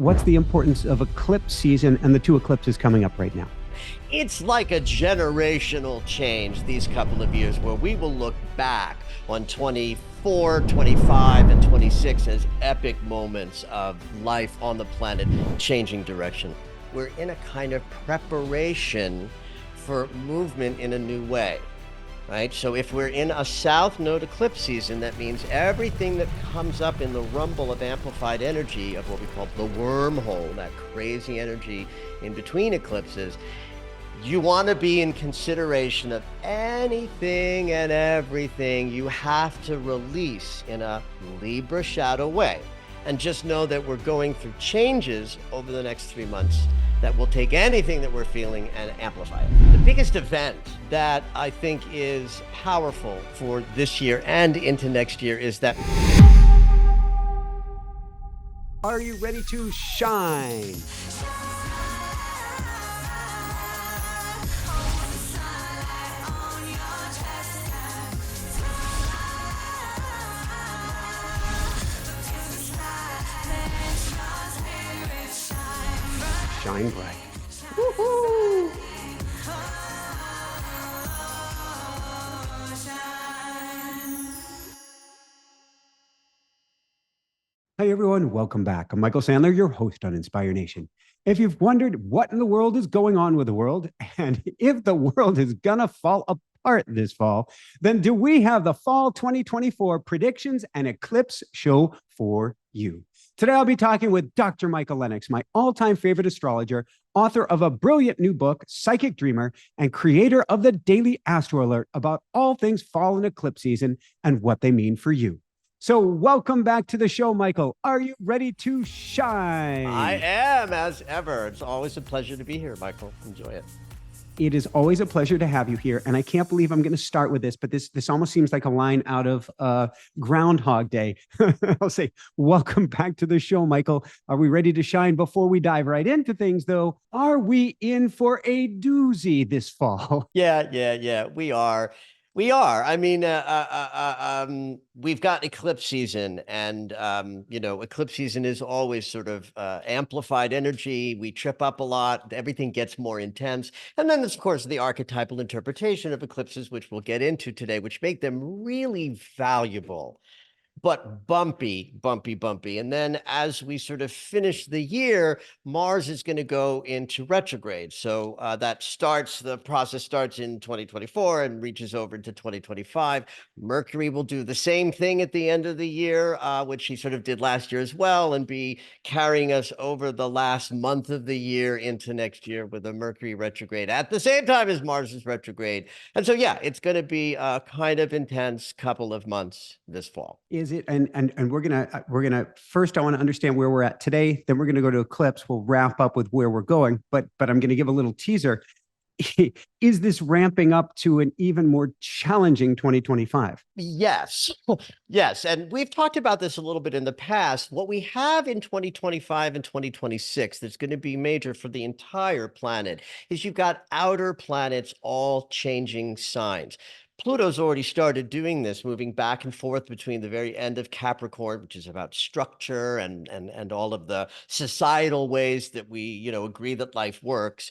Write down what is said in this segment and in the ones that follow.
what's the importance of eclipse season and the two eclipses coming up right now? It's like a generational change these couple of years where we will look back on 24, 25, and 26 as epic moments of life on the planet changing direction. We're in a kind of preparation for movement in a new way, right? So if we're in a south node eclipse season, that means everything that comes up in the rumble of amplified energy of what we call the wormhole, that crazy energy in between eclipses, you want to be in consideration of anything and everything you have to release in a Libra shadow way. And just know that we're going through changes over the next 3 months that will take anything that we're feeling and amplify it. The biggest event that I think is powerful for this year and into next year is that. Are you ready to shine? Shine bright. Woo-hoo! Hey everyone, welcome back. I'm Michael Sandler, your host on Inspire Nation. If you've wondered what in the world is going on with the world, and if the world is gonna fall apart this fall, then do we have the fall 2024 predictions and eclipse show for you. Today, I'll be talking with Dr. Michael Lennox, my all-time favorite astrologer, author of a brilliant new book, Psychic Dreamer, and creator of the Daily Astro Alert about all things fall and eclipse season and what they mean for you. So welcome back to the show, Michael. Are you ready to shine? I am, as ever. It's always a pleasure to be here, Michael. Enjoy it. It is always a pleasure to have you here. And I can't believe I'm going to start with this, but this almost seems like a line out of Groundhog Day. I'll say, welcome back to the show, Michael. Are we ready to shine? Before we dive right into things, though, are we in for a doozy this fall? Yeah, we are. I mean, we've got eclipse season, and eclipse season is always sort of amplified energy. We trip up a lot. Everything gets more intense, and then there's, of course, the archetypal interpretation of eclipses, which we'll get into today, which make them really valuable, but bumpy. And then as we sort of finish the year, Mars is going to go into retrograde. So the process starts in 2024 and reaches over into 2025. Mercury will do the same thing at the end of the year, which he sort of did last year as well, and be carrying us over the last month of the year into next year with a Mercury retrograde at the same time as Mars is retrograde. And so, yeah, it's going to be a kind of intense couple of months this fall. Is it? And we're gonna first, I want to understand where we're at today. Then we're gonna go to eclipse. We'll wrap up with where we're going. But I'm gonna give a little teaser. Is this ramping up to an even more challenging 2025? Yes. And we've talked about this a little bit in the past. What we have in 2025 and 2026 that's going to be major for the entire planet is you've got outer planets all changing signs. Pluto's already started doing this, moving back and forth between the very end of Capricorn, which is about structure and all of the societal ways that we, agree that life works,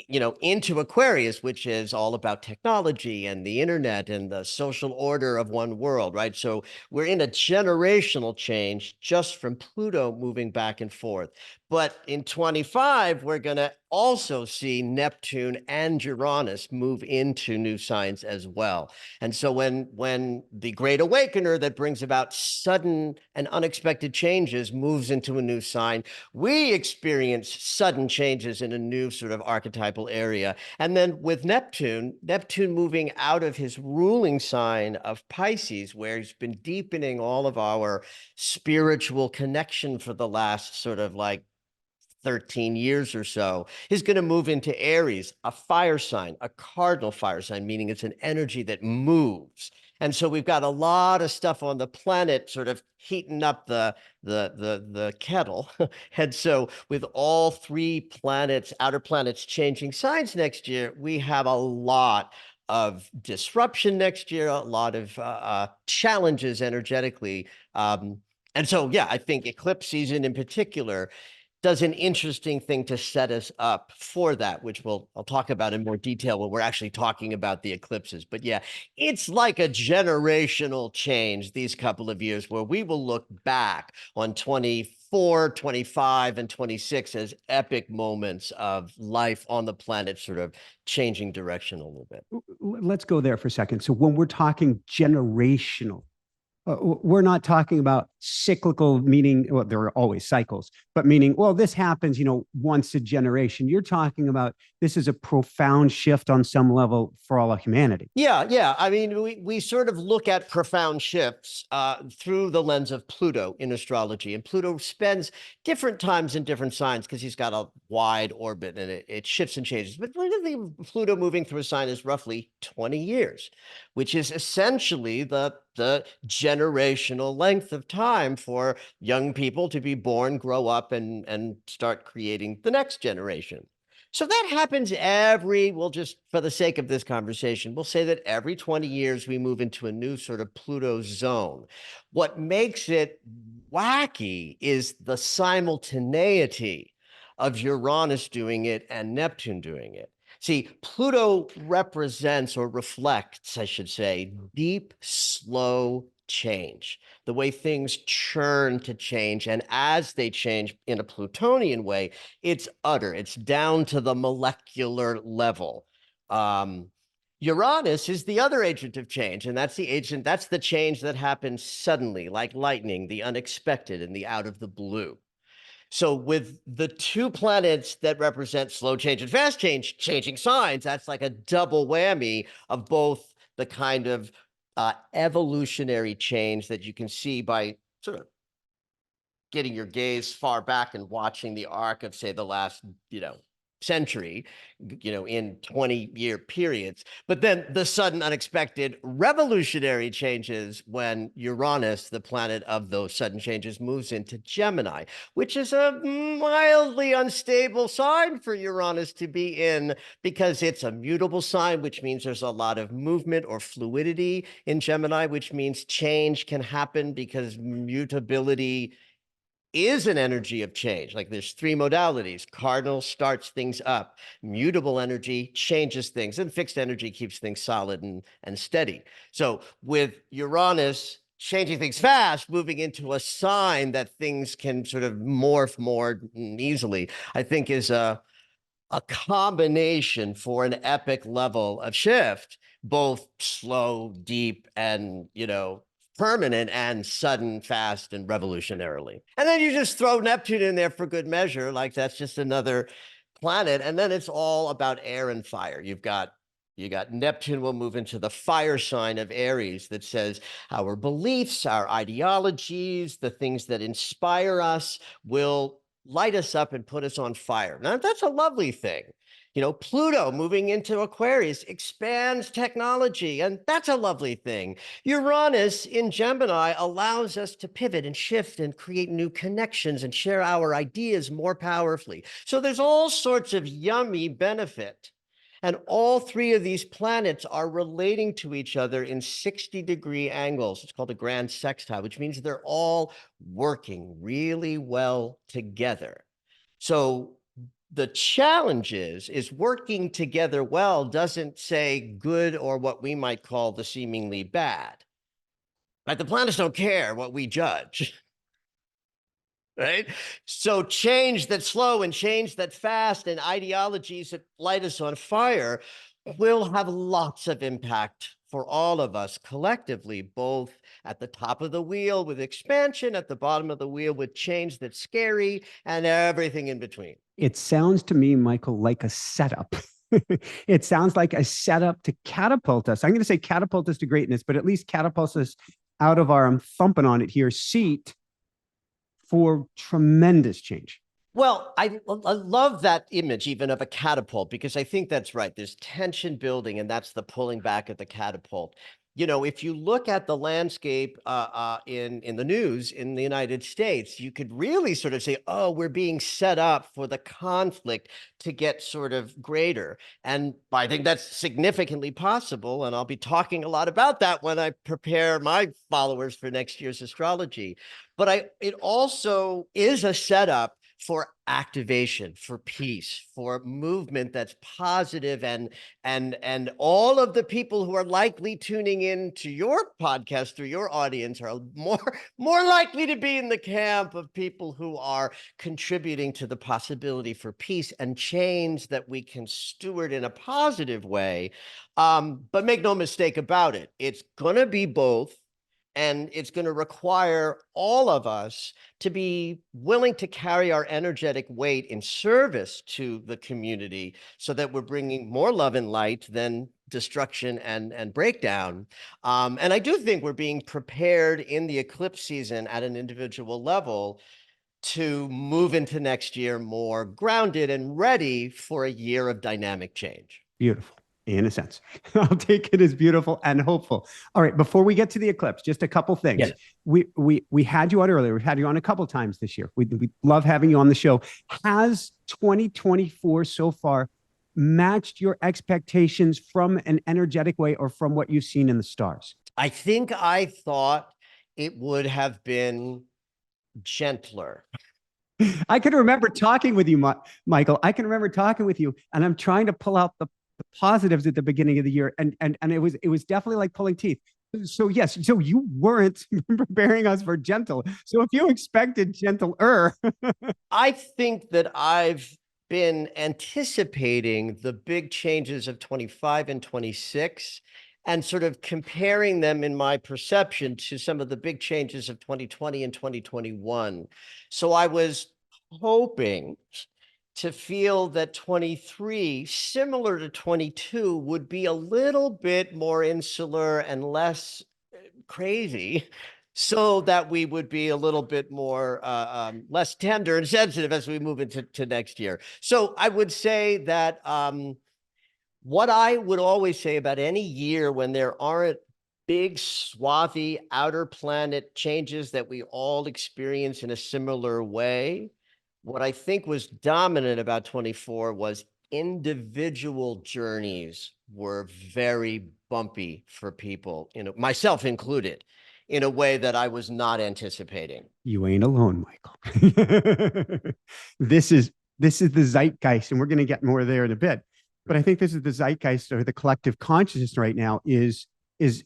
into Aquarius, which is all about technology and the internet and the social order of one world, right? So we're in a generational change just from Pluto moving back and forth. But in 25, we're going to also see Neptune and Uranus move into new signs as well. And so when the Great Awakener that brings about sudden and unexpected changes moves into a new sign, we experience sudden changes in a new sort of archetypal area. And then with Neptune moving out of his ruling sign of Pisces, where he's been deepening all of our spiritual connection for the last sort of like 13 years or so, is going to move into Aries, a fire sign, a cardinal fire sign, meaning it's an energy that moves. And so we've got a lot of stuff on the planet sort of heating up the kettle. And so with all three planets, outer planets changing signs next year, we have a lot of disruption next year, a lot of challenges energetically. And so, yeah, I think eclipse season in particular does an interesting thing to set us up for that, which I'll talk about in more detail when we're actually talking about the eclipses. But yeah, it's like a generational change these couple of years where we will look back on 24, 25, and 26 as epic moments of life on the planet sort of changing direction a little bit. Let's go there for a second. So when we're talking generational, we're not talking about cyclical, meaning, well, there are always cycles, but meaning, well, this happens, once a generation. You're talking about this is a profound shift on some level for all of humanity. Yeah. I mean, we sort of look at profound shifts through the lens of Pluto in astrology. And Pluto spends different times in different signs because he's got a wide orbit and it shifts and changes. But Pluto moving through a sign is roughly 20 years, which is essentially the generational length of time for young people to be born, grow up, and start creating the next generation. So that happens we'll just, for the sake of this conversation, we'll say that every 20 years we move into a new sort of Pluto zone. What makes it wacky is the simultaneity of Uranus doing it and Neptune doing it. See, Pluto represents or reflects, I should say, deep, slow change, the way things churn to change. And as they change in a Plutonian way, it's utter, it's down to the molecular level. Uranus is the other agent of change, and that's the change that happens suddenly, like lightning, the unexpected and the out of the blue. So with the two planets that represent slow change and fast change, changing signs, that's like a double whammy of both the kind of evolutionary change that you can see by sort of getting your gaze far back and watching the arc of, say, the last, century, in 20-year periods. But then the sudden, unexpected, revolutionary changes when Uranus, the planet of those sudden changes, moves into Gemini, which is a mildly unstable sign for Uranus to be in because it's a mutable sign, which means there's a lot of movement or fluidity in Gemini, which means change can happen because mutability is an energy of change. Like there's three modalities. Cardinal starts things up. Mutable energy changes things, and fixed energy keeps things solid and steady. So with Uranus changing things fast, moving into a sign that things can sort of morph more easily, I think is a combination for an epic level of shift, both slow, deep, and, permanent and sudden, fast, and revolutionarily. And then you just throw Neptune in there for good measure, like that's just another planet. And then it's all about air and fire. You got Neptune will move into the fire sign of Aries that says our beliefs, our ideologies, the things that inspire us will light us up and put us on fire. Now, that's a lovely thing. Pluto moving into Aquarius expands technology, and that's a lovely thing. Uranus in Gemini allows us to pivot and shift and create new connections and share our ideas more powerfully. So there's all sorts of yummy benefit. And all three of these planets are relating to each other in 60-degree angles. It's called a grand sextile, which means they're all working really well together. So the challenge is working together well doesn't say good or what we might call the seemingly bad. Right? The planets don't care what we judge. Right? So change that's slow and change that's fast and ideologies that light us on fire will have lots of impact for all of us collectively, both at the top of the wheel with expansion, at the bottom of the wheel with change that's scary, and everything in between. It sounds to me, Michael, like a setup. It sounds like a setup to catapult us. I'm going to say catapult us to greatness, but at least catapult us out of our, I'm thumping on it here, seat for tremendous change. Well, I love that image even of a catapult, because I think that's right. There's tension building, and that's the pulling back of the catapult. If you look at the landscape in the news in the United States, you could really sort of say, oh, we're being set up for the conflict to get sort of greater. And I think that's significantly possible. And I'll be talking a lot about that when I prepare my followers for next year's astrology. But it also is a setup for activation, for peace, for movement that's positive, and all of the people who are likely tuning in to your podcast or your audience are more likely to be in the camp of people who are contributing to the possibility for peace and change that we can steward in a positive way. But make no mistake about it, it's going to be both. And it's going to require all of us to be willing to carry our energetic weight in service to the community so that we're bringing more love and light than destruction and breakdown. And I do think we're being prepared in the eclipse season at an individual level to move into next year more grounded and ready for a year of dynamic change. Beautiful, in a sense. I'll take it as beautiful and hopeful. All right, before we get to the eclipse, just a couple things. Yes. We had you on earlier. We've had you on a couple times this year. We love having you on the show. Has 2024 so far matched your expectations from an energetic way or from what you've seen in the stars? I think I thought it would have been gentler. I can remember talking with you, Michael. I can remember talking with you, and I'm trying to pull out the positives at the beginning of the year, and it was definitely like pulling teeth. So yes, so you weren't preparing us for gentle. So if you expected gentler, I think that I've been anticipating the big changes of 25 and 26 and sort of comparing them in my perception to some of the big changes of 2020 and 2021. So I was hoping to feel that 23, similar to 22, would be a little bit more insular and less crazy, so that we would be a little bit more less tender and sensitive as we move into next year. So I would say that what I would always say about any year when there aren't big, swampy outer planet changes that we all experience in a similar way, what I think was dominant about 24 was individual journeys were very bumpy for people, myself included, in a way that I was not anticipating. you ain't alone, Michael. this is the zeitgeist, and we're going to get more there in a bit. But I think this is the zeitgeist or the collective consciousness right now is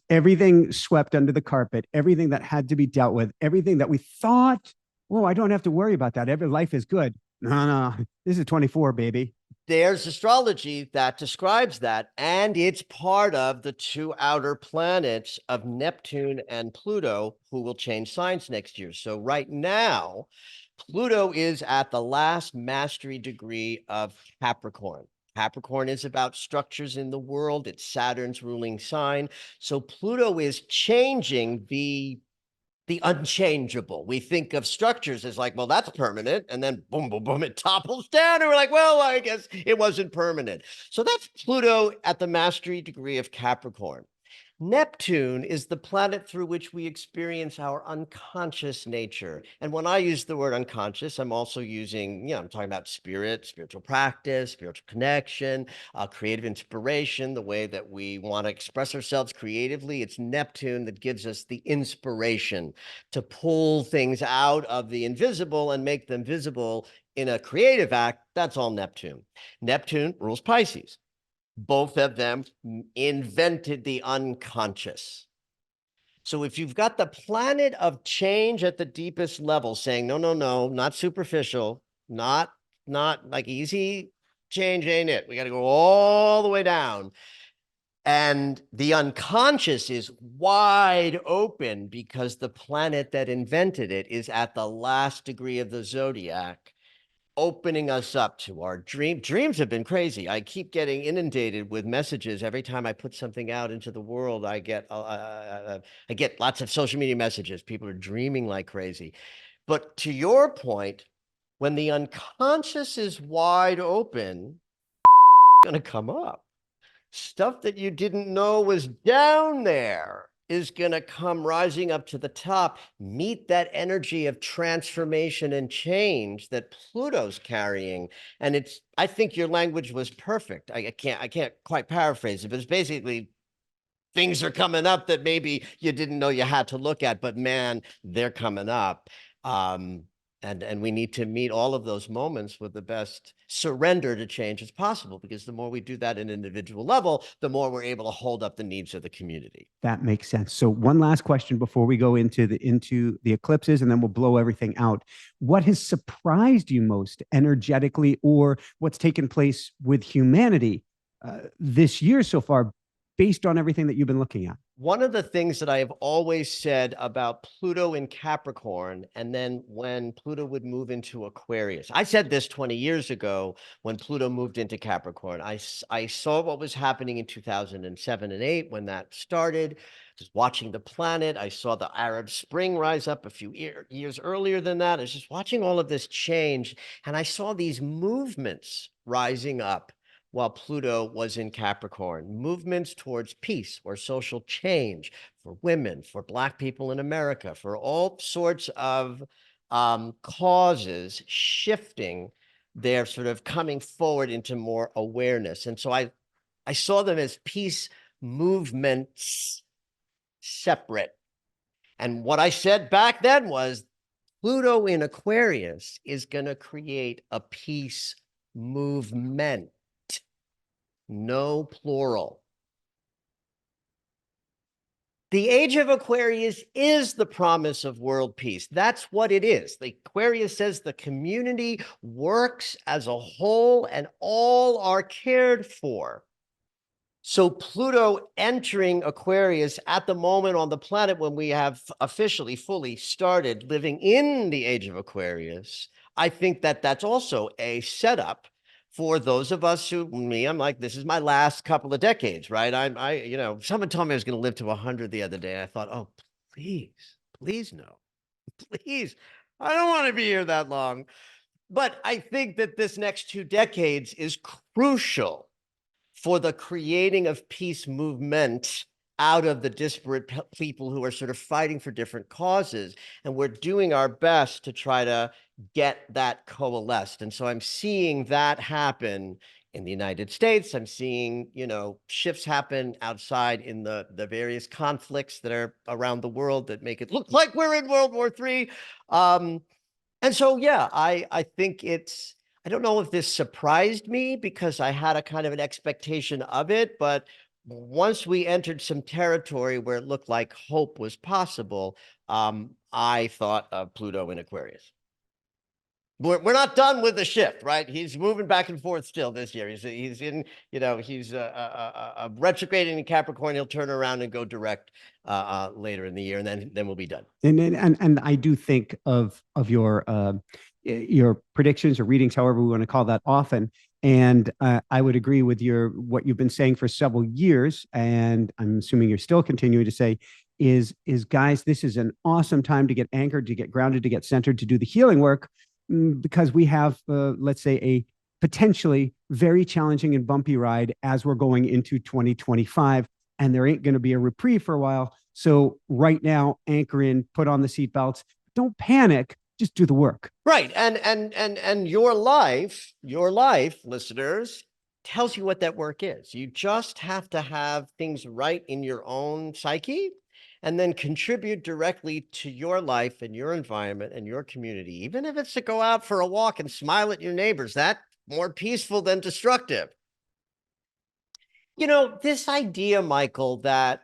everything swept under the carpet, everything that had to be dealt with, everything that we thought, oh, I don't have to worry about that. Every life is good. No, this is 24, baby. There's astrology that describes that, and it's part of the two outer planets of Neptune and Pluto, who will change signs next year. So right now, Pluto is at the last mastery degree of Capricorn. Capricorn is about structures in the world. It's Saturn's ruling sign. So Pluto is changing the unchangeable. We think of structures as like, well, that's permanent. And then boom, boom, boom, it topples down. And we're like, well, I guess it wasn't permanent. So that's Pluto at the mastery degree of Capricorn. Neptune is the planet through which we experience our unconscious nature. And when I use the word unconscious, I'm also using, I'm talking about spirit, spiritual practice, spiritual connection, creative inspiration, the way that we want to express ourselves creatively. It's Neptune that gives us the inspiration to pull things out of the invisible and make them visible in a creative act. That's all Neptune. Neptune rules Pisces. Both of them invented the unconscious. So if you've got the planet of change at the deepest level saying, no, no, no, not superficial, not like easy change ain't it. We got to go all the way down. And the unconscious is wide open because the planet that invented it is at the last degree of the zodiac, opening us up to our dreams have been crazy. I keep getting inundated with messages every time I put something out into the world. I get lots of social media messages. People are dreaming like crazy. But to your point, when the unconscious is wide open, it's going to come up. Stuff that you didn't know was down there is going to come rising up to the top. Meet that energy of transformation and change that Pluto's carrying. And I think your language was perfect. I can't quite paraphrase it, but it's basically things are coming up that maybe you didn't know you had to look at, but man, they're coming up. And And we need to meet all of those moments with the best surrender to change as possible, because the more we do that at an individual level, the more we're able to hold up the needs of the community. That makes sense. So one last question before we go into the eclipses, and then we'll blow everything out. What has surprised you most energetically, or what's taken place with humanity this year so far, based on everything that you've been looking at? One of the things that I have always said about Pluto in Capricorn, and then when Pluto would move into Aquarius, I said this 20 years ago when Pluto moved into Capricorn. I saw what was happening in 2007 and 8 when that started. Just watching the planet. I saw the Arab Spring rise up a few years earlier than that. I was just watching all of this change, and I saw these movements rising up while Pluto was in Capricorn, movements towards peace or social change for women, for Black people in America, for all sorts of causes shifting. They're sort of coming forward into more awareness. And so I saw them as peace movements separate. And what I said back then was Pluto in Aquarius is going to create a peace movement. No plural. The Age of Aquarius is the promise of world peace. That's what it is. The Aquarius says the community works as a whole and all are cared for. So Pluto entering Aquarius at the moment on the planet when we have officially fully started living in the Age of Aquarius, I think that that's also a setup for those of us who, I'm like, this is my last couple of decades, right? Someone told me I was going to live to 100 the other day. I thought, oh, please no, please. I don't want to be here that long. But I think that this next 2 decades is crucial for the creating of peace movement out of the disparate people who are sort of fighting for different causes. And we're doing our best to try to get that coalesced. And so I'm seeing that happen in the United States. I'm seeing, shifts happen outside in the various conflicts that are around the world that make it look like we're in World War III. And so, yeah, I think I don't know if this surprised me because I had a kind of an expectation of it, but once we entered some territory where it looked like hope was possible, I thought of Pluto in Aquarius. We're not done with the shift, right? He's moving back and forth still this year. He's in, he's retrograding in Capricorn. He'll turn around and go direct later in the year, and then we'll be done. And I do think of your predictions or readings, however we want to call that, often. And I would agree with what you've been saying for several years, and I'm assuming you're still continuing to say, is guys, this is an awesome time to get anchored, to get grounded, to get centered, to do the healing work, because we have, let's say, a potentially very challenging and bumpy ride as we're going into 2025, and there ain't going to be a reprieve for a while. So right now, anchor in, put on the seatbelts, don't panic, just do the work. Right. And your life, listeners, tells you what that work is. You just have to have things right in your own psyche and then contribute directly to your life and your environment and your community. Even if it's to go out for a walk and smile at your neighbors, that's more peaceful than destructive. This idea, Michael, that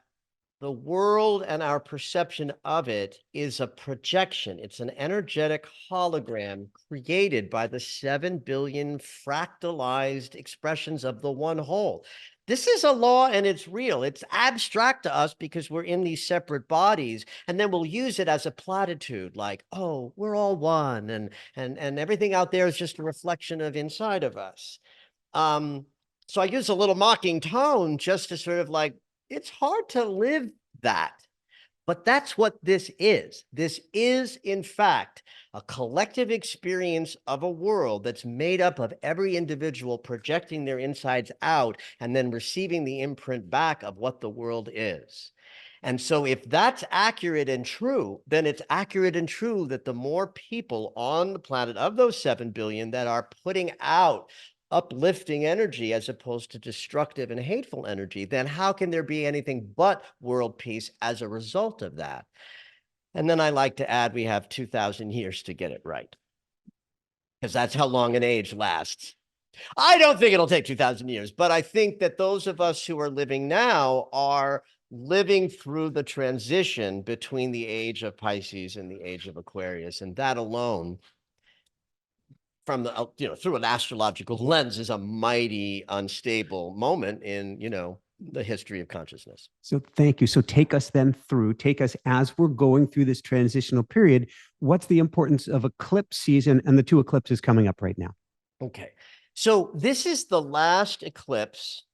the world and our perception of it is a projection. It's an energetic hologram created by the 7 billion fractalized expressions of the one whole. This is a law and it's real. It's abstract to us because we're in these separate bodies, and then we'll use it as a platitude like, oh, we're all one, and everything out there is just a reflection of inside of us. So I use a little mocking tone just to sort of like, it's hard to live that. But that's what this is. This is, in fact, a collective experience of a world that's made up of every individual projecting their insides out and then receiving the imprint back of what the world is. And so if that's accurate and true, then it's accurate and true that the more people on the planet of those 7 billion that are putting out uplifting energy as opposed to destructive and hateful energy, then how can there be anything but world peace as a result of that? And then I like to add, we have 2,000 years to get it right. because that's how long an age lasts. I don't think it'll take 2,000 years, but I think that those of us who are living now are living through the transition between the age of Pisces and the age of Aquarius. And that alone, from the, through an astrological lens, is a mighty unstable moment in, the history of consciousness. So thank you. So take us then through, take us as we're going through this transitional period. What's the importance of eclipse season and the two eclipses coming up right now? Okay. So this is the last eclipse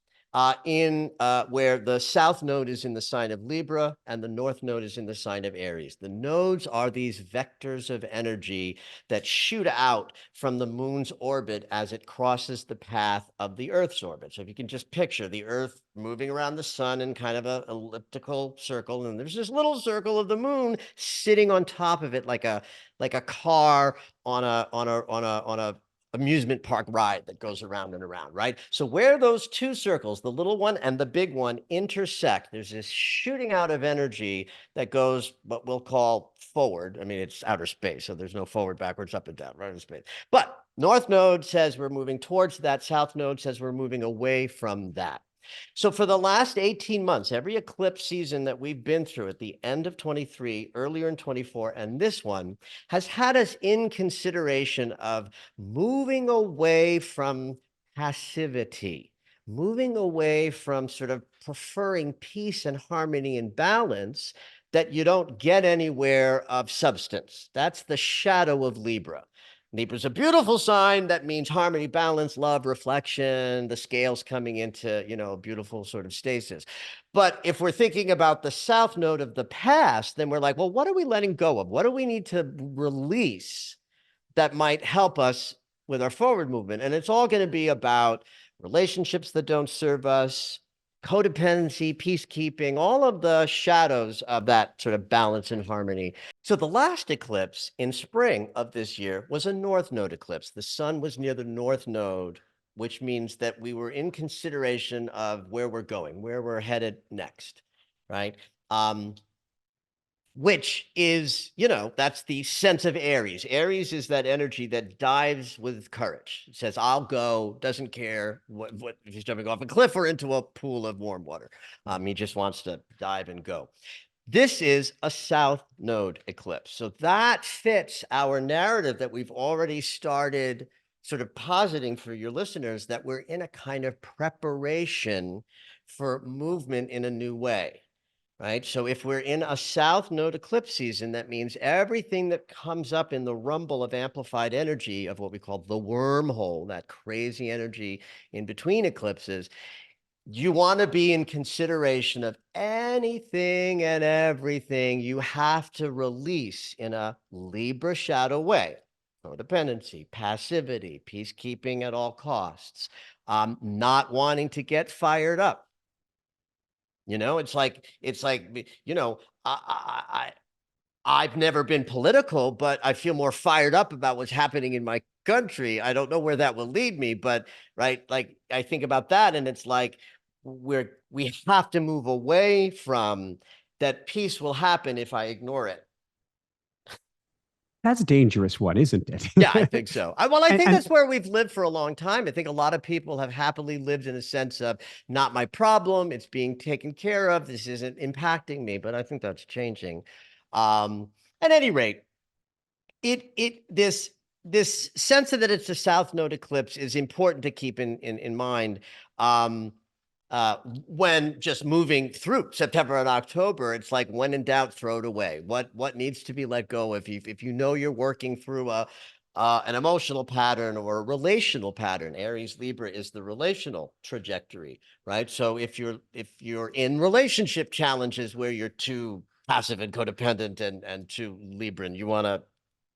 in where the south node is in the sign of Libra and the north node is in the sign of Aries. The nodes are these vectors of energy that shoot out from the moon's orbit as it crosses the path of the Earth's orbit. So if you can just picture the Earth moving around the sun in kind of an elliptical circle, and there's this little circle of the moon sitting on top of it like a car on a amusement park ride that goes around and around, right? So where those two circles, the little one and the big one, intersect, there's this shooting out of energy that goes what we'll call forward. I mean, it's outer space, so there's no forward, backwards, up and down, right in space. But north node says we're moving towards that. South node says we're moving away from that. So for the last 18 months, every eclipse season that we've been through at the end of 23, earlier in 24, and this one has had us in consideration of moving away from passivity, moving away from sort of preferring peace and harmony and balance that you don't get anywhere of substance. That's the shadow of Libra. Libra's a beautiful sign that means harmony, balance, love, reflection, the scales coming into, a beautiful sort of stasis. But if we're thinking about the south node of the past, then we're like, well, what are we letting go of? What do we need to release that might help us with our forward movement? And it's all going to be about relationships that don't serve us, codependency, peacekeeping, all of the shadows of that sort of balance and harmony. So the last eclipse in spring of this year was a north node eclipse. The sun was near the north node, which means that we were in consideration of where we're going, where we're headed next, right? Which is, that's the sense of Aries. Aries is that energy that dives with courage. It says, I'll go, doesn't care what if he's jumping off a cliff or into a pool of warm water. He just wants to dive and go. This is a south node eclipse. So that fits our narrative that we've already started sort of positing for your listeners, that we're in a kind of preparation for movement in a new way. Right. So if we're in a south node eclipse season, that means everything that comes up in the rumble of amplified energy of what we call the wormhole, that crazy energy in between eclipses, you want to be in consideration of anything and everything you have to release in a Libra shadow way. Codependency, passivity, peacekeeping at all costs, not wanting to get fired up. It's like, I've never been political, but I feel more fired up about what's happening in my country. I don't know where that will lead me, but right, like I think about that, and it's like we have to move away from that. Peace will happen if I ignore it. That's a dangerous one, isn't it? Yeah, I think so. I think and that's where we've lived for a long time. I think a lot of people have happily lived in a sense of not my problem. It's being taken care of. This isn't impacting me, but I think that's changing. At any rate, this sense of that it's a south node eclipse is important to keep in mind. When just moving through September and October, it's like, when in doubt, throw it away. What needs to be let go? If you know you're working through an emotional pattern or a relational pattern, Aries Libra is the relational trajectory, right? So if you're in relationship challenges where you're too passive and codependent and too Libran, you want to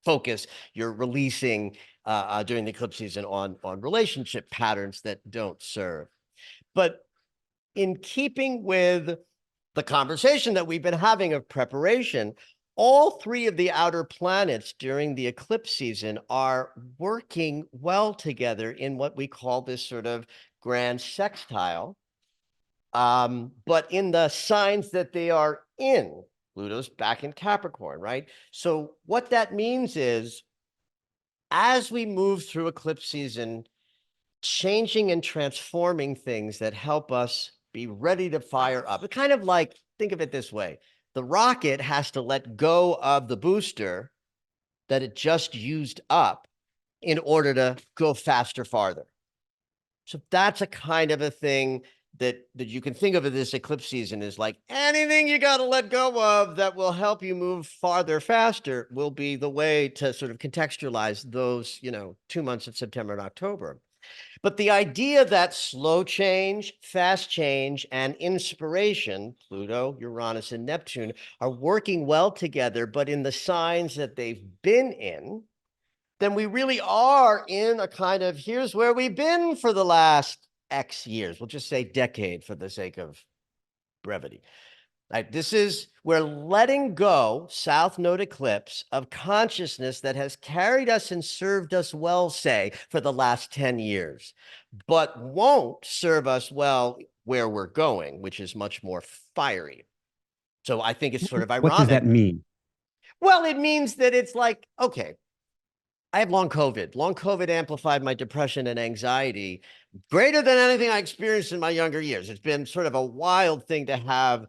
focus your releasing during the eclipse season on relationship patterns that don't serve. But in keeping with the conversation that we've been having of preparation, all three of the outer planets during the eclipse season are working well together in what we call this sort of grand sextile. But in the signs that they are in, Pluto's back in Capricorn, right? So what that means is as we move through eclipse season, changing and transforming things that help us be ready to fire up. It's kind of like, think of it this way. The rocket has to let go of the booster that it just used up in order to go faster, farther. So that's a kind of a thing that you can think of as this eclipse season is like anything you got to let go of that will help you move farther, faster will be the way to sort of contextualize those, 2 months of September and October. But the idea that slow change, fast change, and inspiration, Pluto, Uranus, and Neptune, are working well together, but in the signs that they've been in, then we really are in a kind of here's where we've been for the last X years. We'll just say decade for the sake of brevity. Right, this is we're letting go, South Node eclipse, of consciousness that has carried us and served us well, say, for the last 10 years, but won't serve us well where we're going, which is much more fiery. So I think it's sort of What does ironic. that mean? Well, it means that it's like, okay, I have long COVID. Long COVID amplified my depression and anxiety greater than anything I experienced in my younger years. It's been sort of a wild thing to have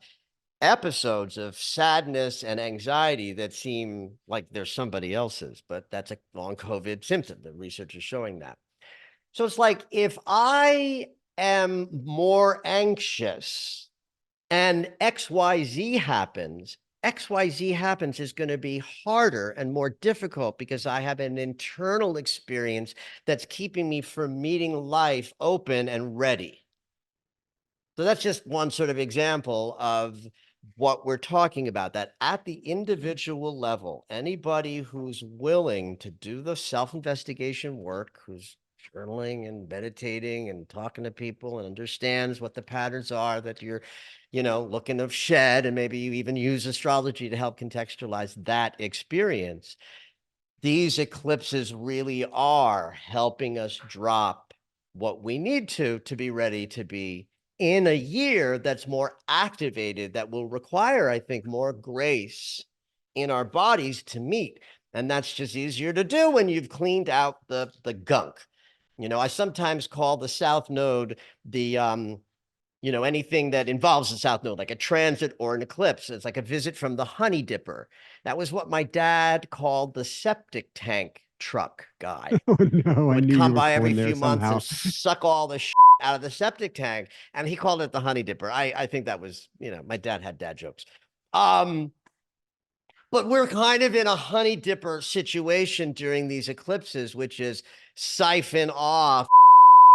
episodes of sadness and anxiety that seem like they're somebody else's, but that's a long COVID symptom. The research is showing that. So it's like if I am more anxious and XYZ happens is going to be harder and more difficult because I have an internal experience that's keeping me from meeting life open and ready. So that's just one sort of example of what we're talking about, that at the individual level, anybody who's willing to do the self-investigation work, who's journaling and meditating and talking to people and understands what the patterns are that you're, looking to shed, and maybe you even use astrology to help contextualize that experience. These eclipses really are helping us drop what we need to be ready to be in a year that's more activated, that will require, I think, more grace in our bodies to meet. And that's just easier to do when you've cleaned out the gunk. I sometimes call the South Node the anything that involves the South Node, like a transit or an eclipse. It's like a visit from the honey dipper. That was what my dad called the septic tank truck guy. Oh no, I Would knew you come were by every going there few months somehow. and suck all the out of the septic tank. And he called it the honey dipper. I think that was, my dad had dad jokes. But we're kind of in a honey dipper situation during these eclipses, which is siphon off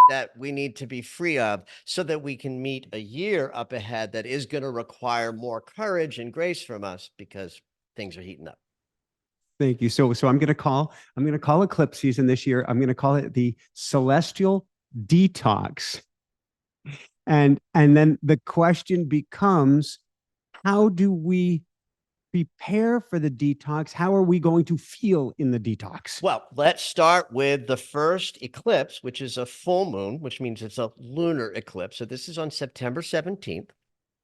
that we need to be free of so that we can meet a year up ahead that is going to require more courage and grace from us because things are heating up. Thank you. So I'm going to call eclipse season this year. I'm going to call it the celestial detox. And then the question becomes, how do we prepare for the detox? How are we going to feel in the detox? Well, let's start with the first eclipse, which is a full moon, which means it's a lunar eclipse. So this is on September 17th.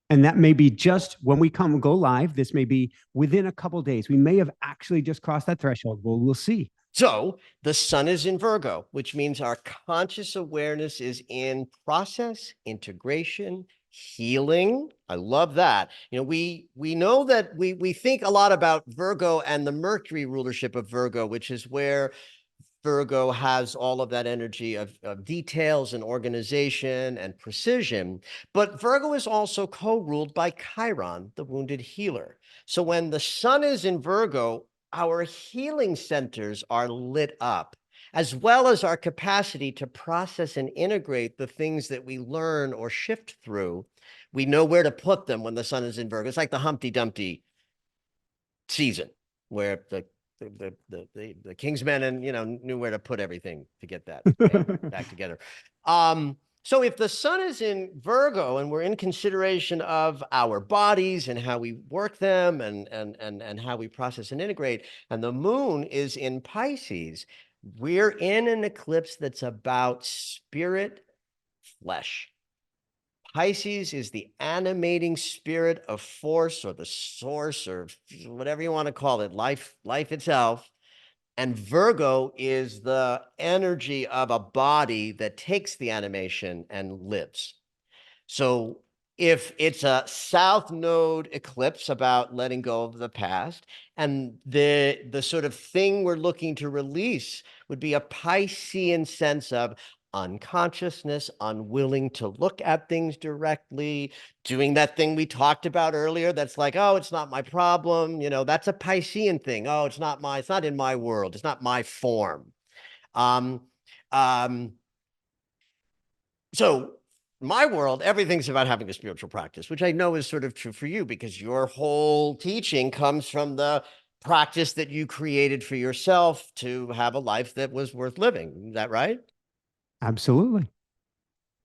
And that may be just when we go live. This may be within a couple of days. We may have actually just crossed that threshold. We'll see. So the sun is in Virgo, which means our conscious awareness is in process, integration, healing. I love that. We know that we think a lot about Virgo and the Mercury rulership of Virgo, which is where Virgo has all of that energy of details and organization and precision. But Virgo is also co-ruled by Chiron, the wounded healer. So when the sun is in Virgo, our healing centers are lit up, as well as our capacity to process and integrate the things that we learn or shift through. We know where to put them when the sun is in Virgo. It's like the Humpty Dumpty season where the Kingsmen and knew where to put everything to get that back together. So if the sun is in Virgo and we're in consideration of our bodies and how we work them and how we process and integrate, and the moon is in Pisces, we're in an eclipse that's about spirit, flesh. Pisces is the animating spirit of force, or the source, or whatever you want to call it, life itself. And Virgo is the energy of a body that takes the animation and lives. So if it's a south node eclipse about letting go of the past, and the sort of thing we're looking to release would be a Piscean sense of unconsciousness, unwilling to look at things directly, doing that thing we talked about earlier that's like, oh, it's not my problem, that's a Piscean thing. Oh, it's not in my world, it's not my form. um um so my world, everything's about having a spiritual practice, which I know is sort of true for you because your whole teaching comes from the practice that you created for yourself to have a life that was worth living. Is that right? Absolutely.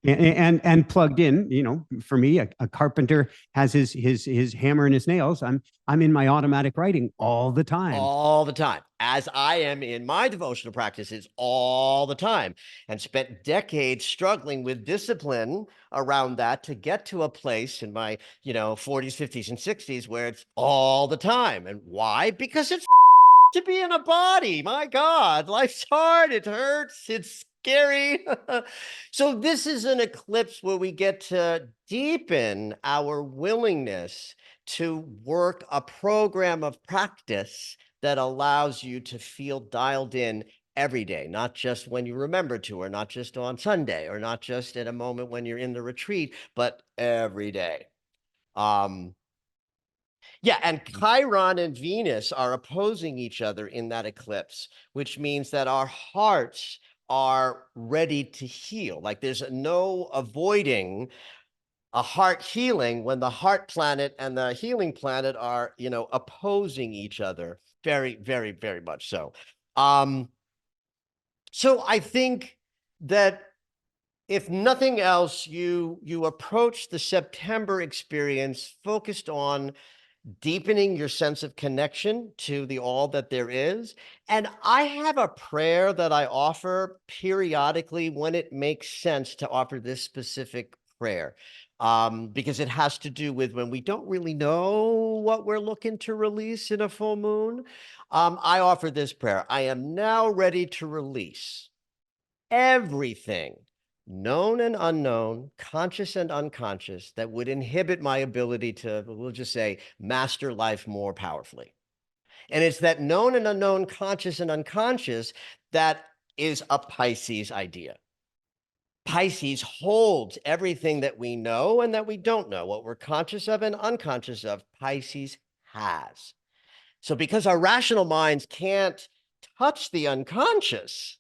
And plugged in, for me, a carpenter has his hammer and his nails. I'm in my automatic writing all the time. All the time, as I am in my devotional practices all the time, and spent decades struggling with discipline around that to get to a place in my 40s, 50s, and 60s where it's all the time. And why? Because it's to be in a body. My God, life's hard. It hurts. It's scary. So this is an eclipse where we get to deepen our willingness to work a program of practice that allows you to feel dialed in every day, not just when you remember to, or not just on Sunday, or not just at a moment when you're in the retreat, but every day. Um, yeah, and Chiron and Venus are opposing each other in that eclipse, which means that our hearts are ready to heal. Like there's no avoiding a heart healing when the heart planet and the healing planet are, opposing each other. Very, very, very much so. Um, so I think that if nothing else, you approach the September experience focused on deepening your sense of connection to the all that there is. And I have a prayer that I offer periodically when it makes sense to offer this specific prayer, because it has to do with when we don't really know what we're looking to release in a full moon. I offer this prayer: I am now ready to release everything, known and unknown, conscious and unconscious, that would inhibit my ability to, we'll just say, master life more powerfully. And it's that known and unknown, conscious and unconscious, that is a Pisces idea. Pisces holds everything that we know and that we don't know, what we're conscious of and unconscious of. Pisces has. So because our rational minds can't touch the unconscious,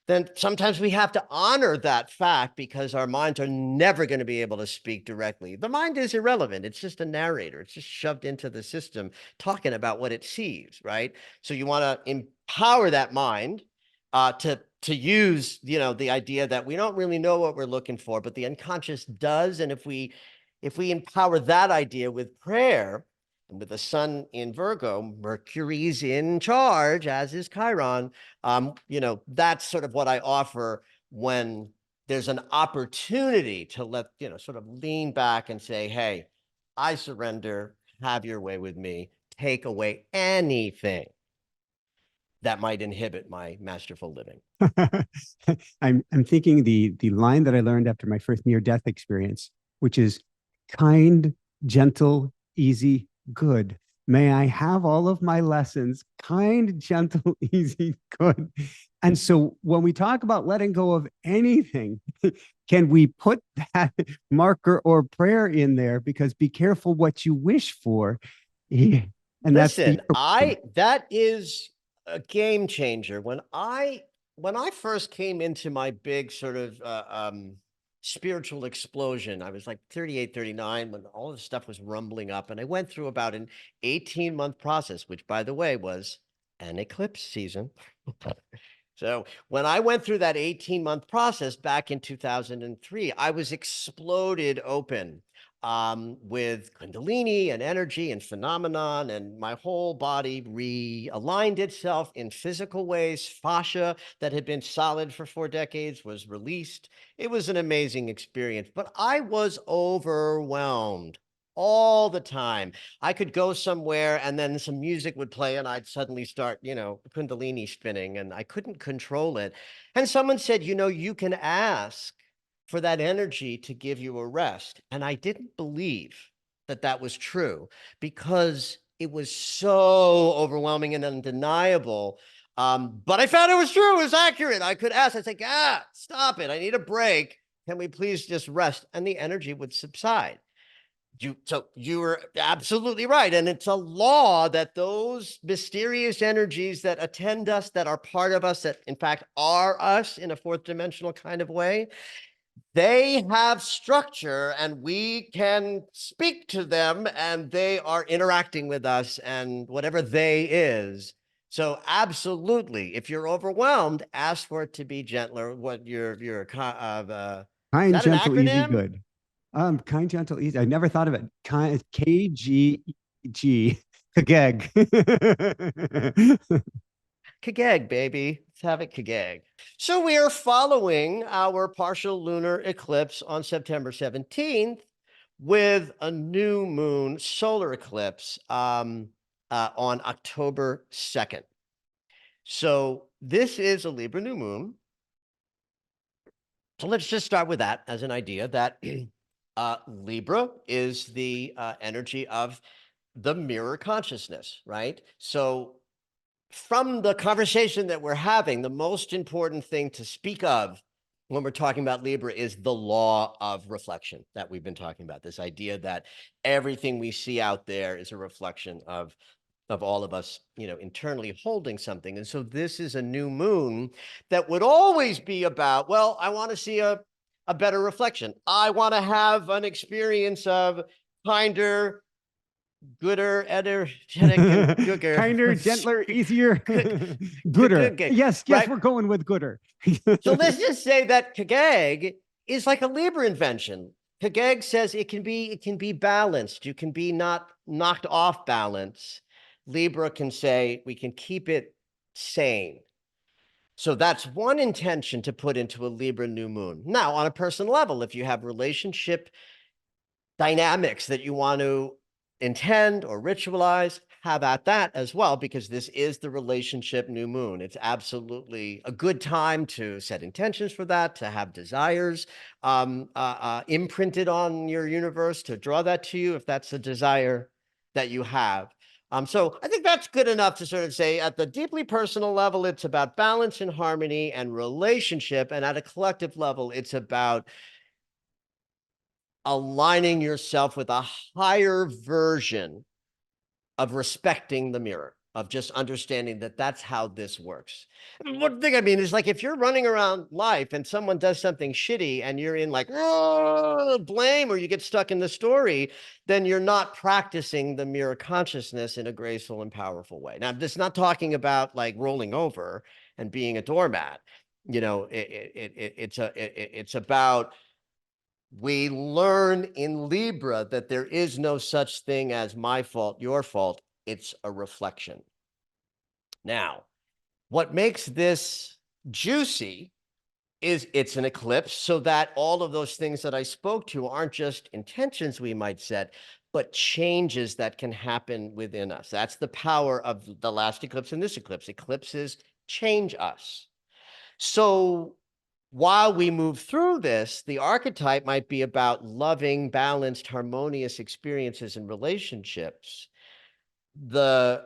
then sometimes we have to honor that fact because our minds are never going to be able to speak directly. The mind is irrelevant. It's just a narrator. It's just shoved into the system talking about what it sees, right? So you want to empower that mind to use, the idea that we don't really know what we're looking for, but the unconscious does. And if we empower that idea with prayer, and with the sun in Virgo, Mercury's in charge, as is Chiron. That's sort of what I offer when there's an opportunity to let, sort of lean back and say, hey, I surrender, have your way with me, take away anything that might inhibit my masterful living. I'm thinking the line that I learned after my first near death experience, which is kind, gentle, easy, good. May I have all of my lessons, kind, gentle, easy, good. And so when we talk about letting go of anything, can we put that marker or prayer in there? Because be careful what you wish for. Yeah. And that's the Listen, that is a game changer. When I first came into my big sort of spiritual explosion, I was like 38, 39 when all this stuff was rumbling up, and I went through about an 18-month process, which by the way was an eclipse season. So when I went through that 18-month process back in 2003, I was exploded open with Kundalini and energy and phenomenon, and my whole body realigned itself in physical ways. Fascia that had been solid for 4 decades was released. It was an amazing experience, but I was overwhelmed. all the time. I could go somewhere and then some music would play and I'd suddenly start, Kundalini spinning and I couldn't control it. And someone said, you can ask for that energy to give you a rest. And I didn't believe that that was true because it was so overwhelming and undeniable. But I found it was true. It was accurate. I could ask. I'd say, stop it. I need a break. Can we please just rest? And the energy would subside. So you were absolutely right. And it's a law that those mysterious energies that attend us, that are part of us, that in fact are us in a fourth dimensional kind of way, they have structure and we can speak to them and they are interacting with us and whatever they is. So absolutely, if you're overwhelmed, ask for it to be gentler. What is Kind, that an gentle, easy, acronym? good. Kind, gentle, easy. I never thought of it. Kind, KGG, Kageg. Kageg, baby. Let's have it kageg. So we are following our partial lunar eclipse on September 17th with a new moon solar eclipse on October 2nd. So this is a Libra new moon. So let's just start with that as an idea that Libra is the energy of the mirror consciousness, right? So from the conversation that we're having, the most important thing to speak of when we're talking about Libra is the law of reflection that we've been talking about. This idea that everything we see out there is a reflection of all of us, internally holding something. And so this is a new moon that would always be about, well, I want to see a better reflection. I want to have an experience of kinder, gooder, energetic, and gooder. Kinder, gentler, easier, gooder. Yes, Right? we're going with gooder. So let's just say that Kageg is like a Libra invention. Kageg says it can be balanced. You can be not knocked off balance. Libra can say we can keep it sane. So that's one intention to put into a Libra new moon. Now, on a personal level, if you have relationship dynamics that you want to intend or ritualize, have at that as well, because this is the relationship new moon. It's absolutely a good time to set intentions for that, to have desires imprinted on your universe, to draw that to you if that's the desire that you have. So I think that's good enough to sort of say at the deeply personal level, it's about balance and harmony and relationship. And at a collective level, it's about aligning yourself with a higher version of respecting the mirror, of just understanding that that's how this works. One thing I mean is like if you're running around life and someone does something shitty and you're in like blame or you get stuck in the story, then you're not practicing the mirror consciousness in a graceful and powerful way. Now, this is not talking about like rolling over and being a doormat. It's about we learn in Libra that there is no such thing as my fault, your fault. It's a reflection. Now, what makes this juicy is it's an eclipse, so that all of those things that I spoke to aren't just intentions we might set, but changes that can happen within us. That's the power of the last eclipse and this eclipse. Eclipses change us. So while we move through this, the archetype might be about loving, balanced, harmonious experiences and relationships. The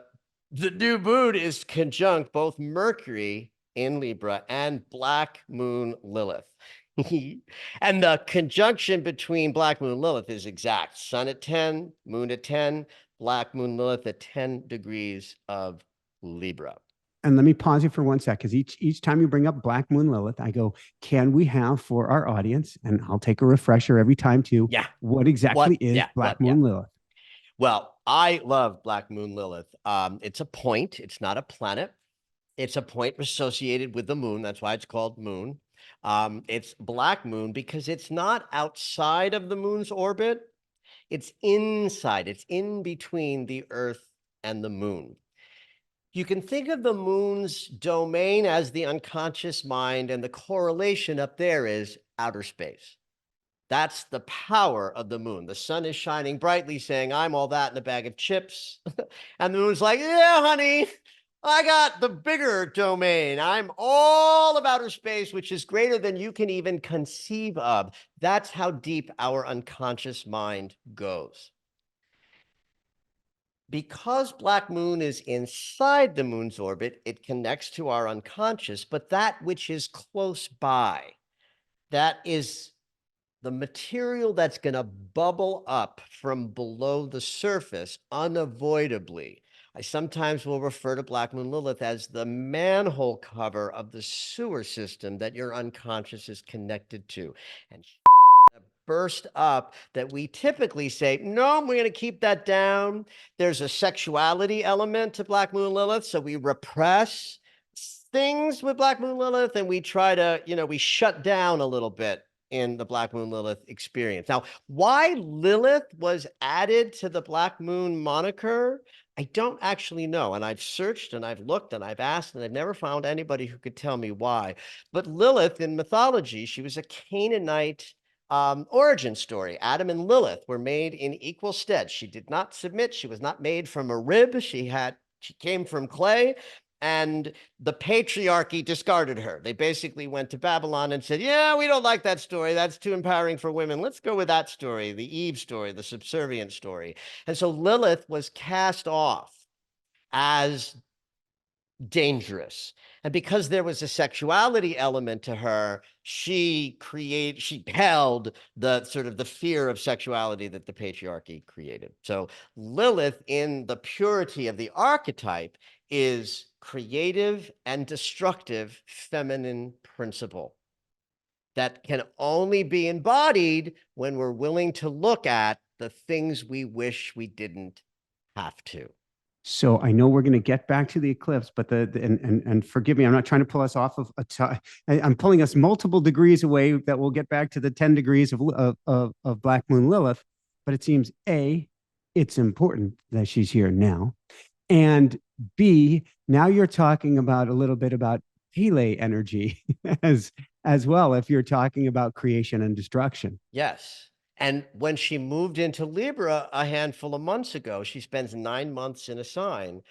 new moon is conjunct both Mercury in Libra and Black Moon Lilith. And the conjunction between Black Moon Lilith is exact. Sun at 10, Moon at 10, Black Moon Lilith at 10 degrees of Libra. And let me pause you for 1 sec, because each time you bring up Black Moon Lilith, I go, can we have for our audience, and I'll take a refresher every time too, what exactly is Black Moon Lilith? Well, I love Black Moon Lilith. It's a point. It's not a planet. It's a point associated with the moon. That's why it's called moon. It's Black Moon because it's not outside of the moon's orbit. It's inside. It's in between the Earth and the moon. You can think of the moon's domain as the unconscious mind, and the correlation up there is outer space. That's the power of the moon. The sun is shining brightly, saying, I'm all that in a bag of chips. And the moon's like, yeah, honey, I got the bigger domain. I'm all of outer space, which is greater than you can even conceive of. That's how deep our unconscious mind goes. Because black moon is inside the moon's orbit, it connects to our unconscious, but that which is close by, that is the material that's going to bubble up from below the surface unavoidably. I sometimes will refer to Black Moon Lilith as the manhole cover of the sewer system that your unconscious is connected to. And burst up that we typically say, no, we're going to keep that down. There's a sexuality element to Black Moon Lilith, so we repress things with Black Moon Lilith, and we try to, we shut down a little bit in the Black Moon Lilith experience. Now, why Lilith was added to the Black Moon moniker, I don't actually know. And I've searched and I've looked and I've asked, and I've never found anybody who could tell me why. But Lilith in mythology, she was a Canaanite origin story. Adam and Lilith were made in equal stead. She did not submit. She was not made from a rib. She came from clay, and the patriarchy discarded her. They basically went to Babylon and said, yeah, we don't like that story. That's too empowering for women. Let's go with that story, the Eve story, the subservient story. And so Lilith was cast off as dangerous. And because there was a sexuality element to her, she held the sort of the fear of sexuality that the patriarchy created. So Lilith, in the purity of the archetype, is creative and destructive feminine principle that can only be embodied when we're willing to look at the things we wish we didn't have to. So I know we're going to get back to the eclipse, but and forgive me, I'm not trying to pull us off of I'm pulling us multiple degrees away that we'll get back to the 10 degrees of Black Moon Lilith. But it seems A, it's important that she's here now. And B, now you're talking about a little bit about Pele energy as well, if you're talking about creation and destruction. Yes. And when she moved into Libra a handful of months ago, she spends 9 months in a sign.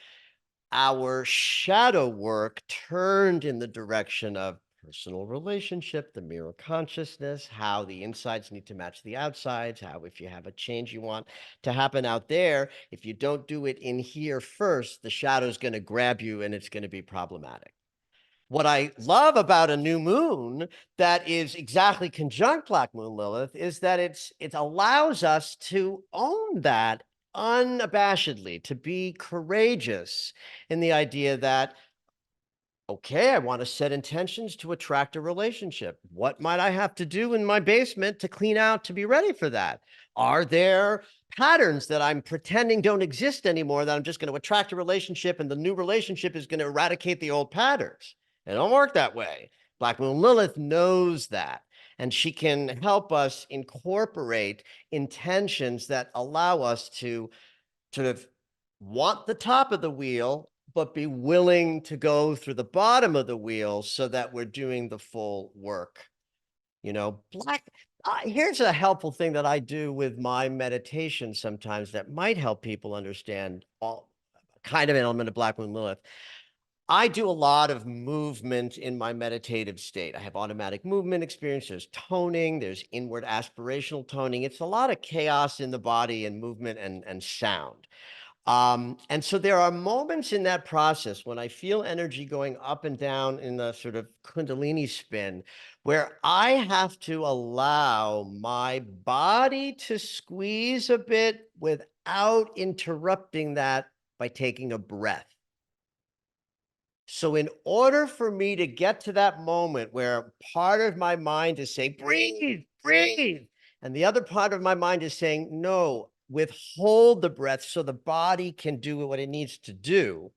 Our shadow work turned in the direction of personal relationship, the mirror consciousness, how the insides need to match the outsides, how if you have a change you want to happen out there, if you don't do it in here first, the shadow's going to grab you and it's going to be problematic. What I love about a new moon that is exactly conjunct Black Moon Lilith is that it allows us to own that unabashedly, to be courageous in the idea that, okay, I want to set intentions to attract a relationship. What might I have to do in my basement to clean out to be ready for that? Are there patterns that I'm pretending don't exist anymore that I'm just going to attract a relationship and the new relationship is going to eradicate the old patterns? It don't work that way. Black Moon Lilith knows that, and she can help us incorporate intentions that allow us to sort of want the top of the wheel, but be willing to go through the bottom of the wheel so that we're doing the full work. Here's a helpful thing that I do with my meditation sometimes that might help people understand all kind of an element of Black Moon Lilith. I do a lot of movement in my meditative state. I have automatic movement experience. There's toning, there's inward aspirational toning. It's a lot of chaos in the body and movement and sound. And so there are moments in that process when I feel energy going up and down in the sort of Kundalini spin, where I have to allow my body to squeeze a bit without interrupting that by taking a breath. So in order for me to get to that moment where part of my mind is saying, breathe, breathe, and the other part of my mind is saying, no, withhold the breath so the body can do what it needs to do,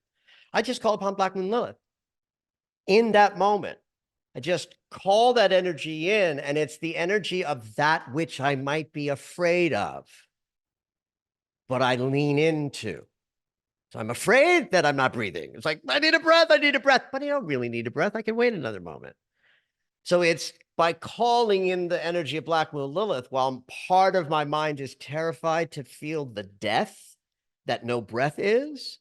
I just call upon Black Moon Lilith. In that moment, I just call that energy in, and it's the energy of that which I might be afraid of, but I lean into. So I'm afraid that I'm not breathing. It's like, I need a breath, but I don't really need a breath. I can wait another moment. So it's by calling in the energy of Black Moon Lilith, while part of my mind is terrified to feel the death that no breath is,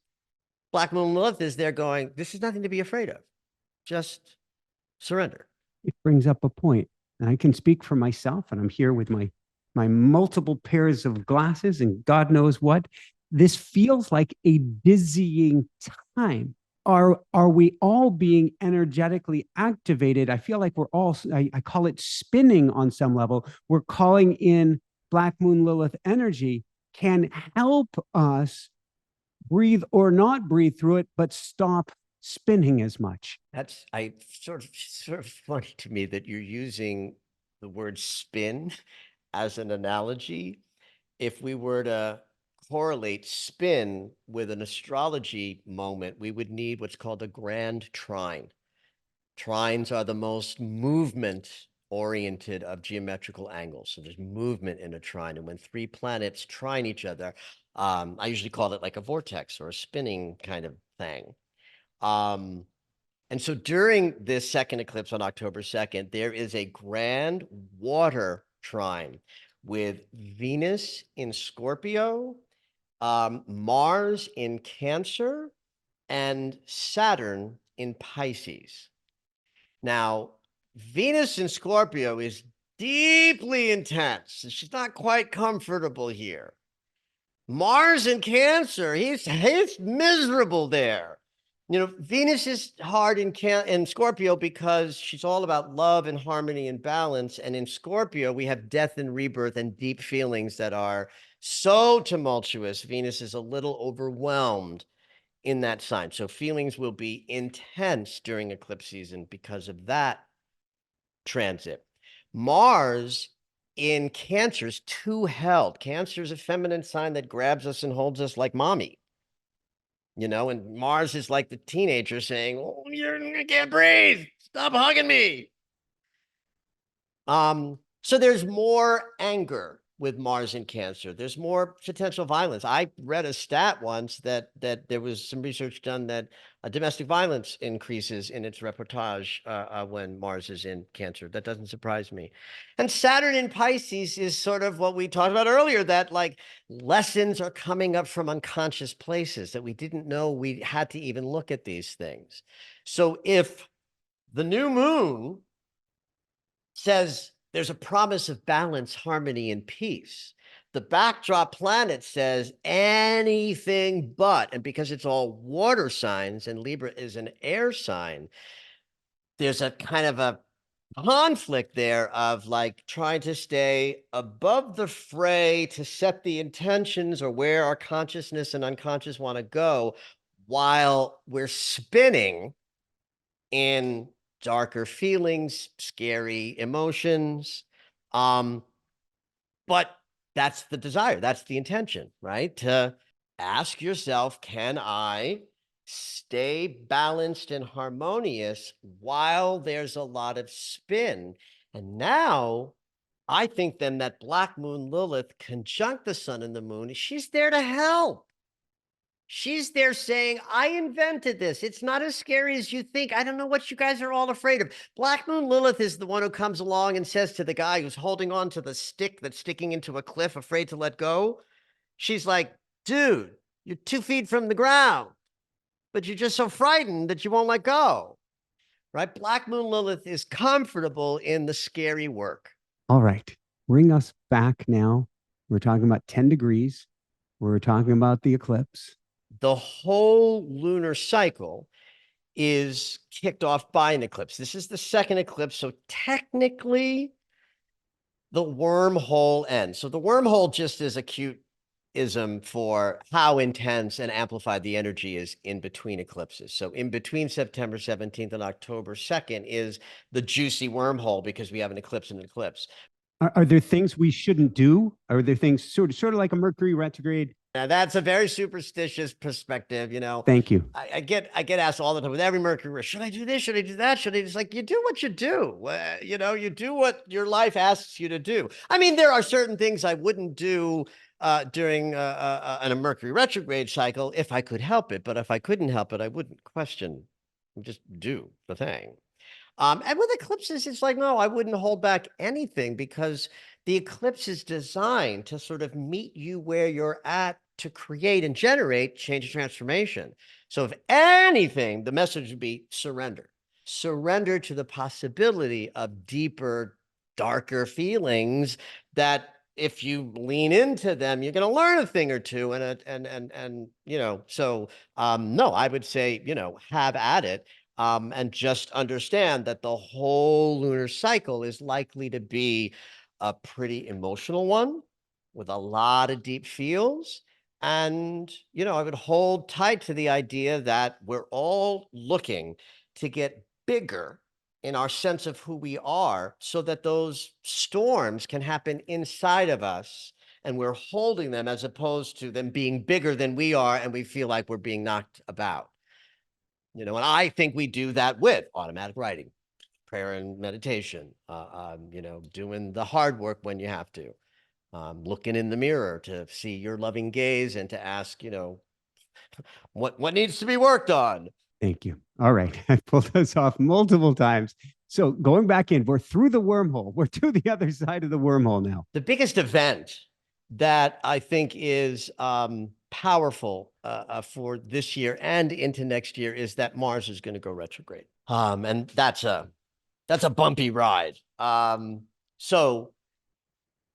Black Moon Lilith is there going, this is nothing to be afraid of. Just surrender. It brings up a point, and I can speak for myself, and I'm here with my multiple pairs of glasses and God knows what. This feels like a dizzying time. Are we all being energetically activated? I feel like we're all, I call it spinning on some level. We're calling in Black Moon Lilith energy can help us breathe or not breathe through it, but stop spinning as much. That's sort of funny to me that you're using the word spin as an analogy. If we were to correlate spin with an astrology moment, we would need what's called a grand trine. Trines are the most movement oriented of geometrical angles. So there's movement in a trine. And when three planets trine each other, I usually call it like a vortex or a spinning kind of thing. And so during this second eclipse on October 2nd, there is a grand water trine with Venus in Scorpio, Mars in Cancer, and Saturn in Pisces. Now, Venus in Scorpio is deeply intense. She's not quite comfortable here. Mars in Cancer, he's miserable there. You know, Venus is hard in Scorpio because she's all about love and harmony and balance. And in Scorpio, we have death and rebirth and deep feelings that are so tumultuous. Venus is a little overwhelmed in that sign. So feelings will be intense during eclipse season because of that transit. Mars in Cancer is too held. Cancer is a feminine sign that grabs us and holds us like mommy. You know, and Mars is like the teenager saying, oh, you can't breathe. Stop hugging me. So there's more anger with Mars in Cancer. There's more potential violence. I read a stat once that there was some research done that domestic violence increases in its reportage when Mars is in Cancer. That doesn't surprise me. And Saturn in Pisces is sort of what we talked about earlier, that like lessons are coming up from unconscious places that we didn't know we had to even look at these things. So if the new moon says there's a promise of balance, harmony, and peace, the backdrop planet says anything but. And because it's all water signs and Libra is an air sign, there's a kind of a conflict there of like trying to stay above the fray to set the intentions or where our consciousness and unconscious want to go while we're spinning in darker feelings, scary emotions. But that's the desire, that's the intention, right? To ask yourself, can I stay balanced and harmonious while there's a lot of spin? And now I think then that Black Moon Lilith conjunct the sun and the moon, she's there to help. She's there saying, I invented this. It's not as scary as you think. I don't know what you guys are all afraid of. Black Moon Lilith is the one who comes along and says to the guy who's holding on to the stick that's sticking into a cliff, afraid to let go. She's like, dude, you're 2 feet from the ground, but you're just so frightened that you won't let go. Right? Black Moon Lilith is comfortable in the scary work. All right, bring us back now. We're talking about 10 degrees. We're talking about the eclipse. The whole lunar cycle is kicked off by an eclipse. This is the second eclipse. So technically, the wormhole ends. So the wormhole just is a cute ism for how intense and amplified the energy is in between eclipses. So in between September 17th and October 2nd is the juicy wormhole because we have an eclipse and an eclipse. Are there things we shouldn't do? Are there things sort of like a Mercury retrograde? Now that's a very superstitious perspective, you know. Thank you. I get asked all the time with every Mercury, should I do this? Should I do that? Should I? It's like you do what you do. You know, you do what your life asks you to do. I mean, there are certain things I wouldn't do during a Mercury retrograde cycle if I could help it, but if I couldn't help it, I wouldn't question. Just do the thing. And with eclipses, it's like, no, I wouldn't hold back anything because the eclipse is designed to sort of meet you where you're at to create and generate change and transformation. So if anything, the message would be surrender. Surrender to the possibility of deeper, darker feelings that if you lean into them, you're going to learn a thing or two. No, I would say, have at it. And just understand that the whole lunar cycle is likely to be a pretty emotional one with a lot of deep feels. And, I would hold tight to the idea that we're all looking to get bigger in our sense of who we are so that those storms can happen inside of us and we're holding them as opposed to them being bigger than we are and we feel like we're being knocked about. And I think we do that with automatic writing, prayer and meditation, doing the hard work when you have to, looking in the mirror to see your loving gaze and to ask, what needs to be worked on. Thank you. All right. I pulled us off multiple times. So going back in, we're through the wormhole. We're to the other side of the wormhole now. The biggest event that I think is powerful for this year and into next year is that Mars is going to go retrograde. And that's a bumpy ride. So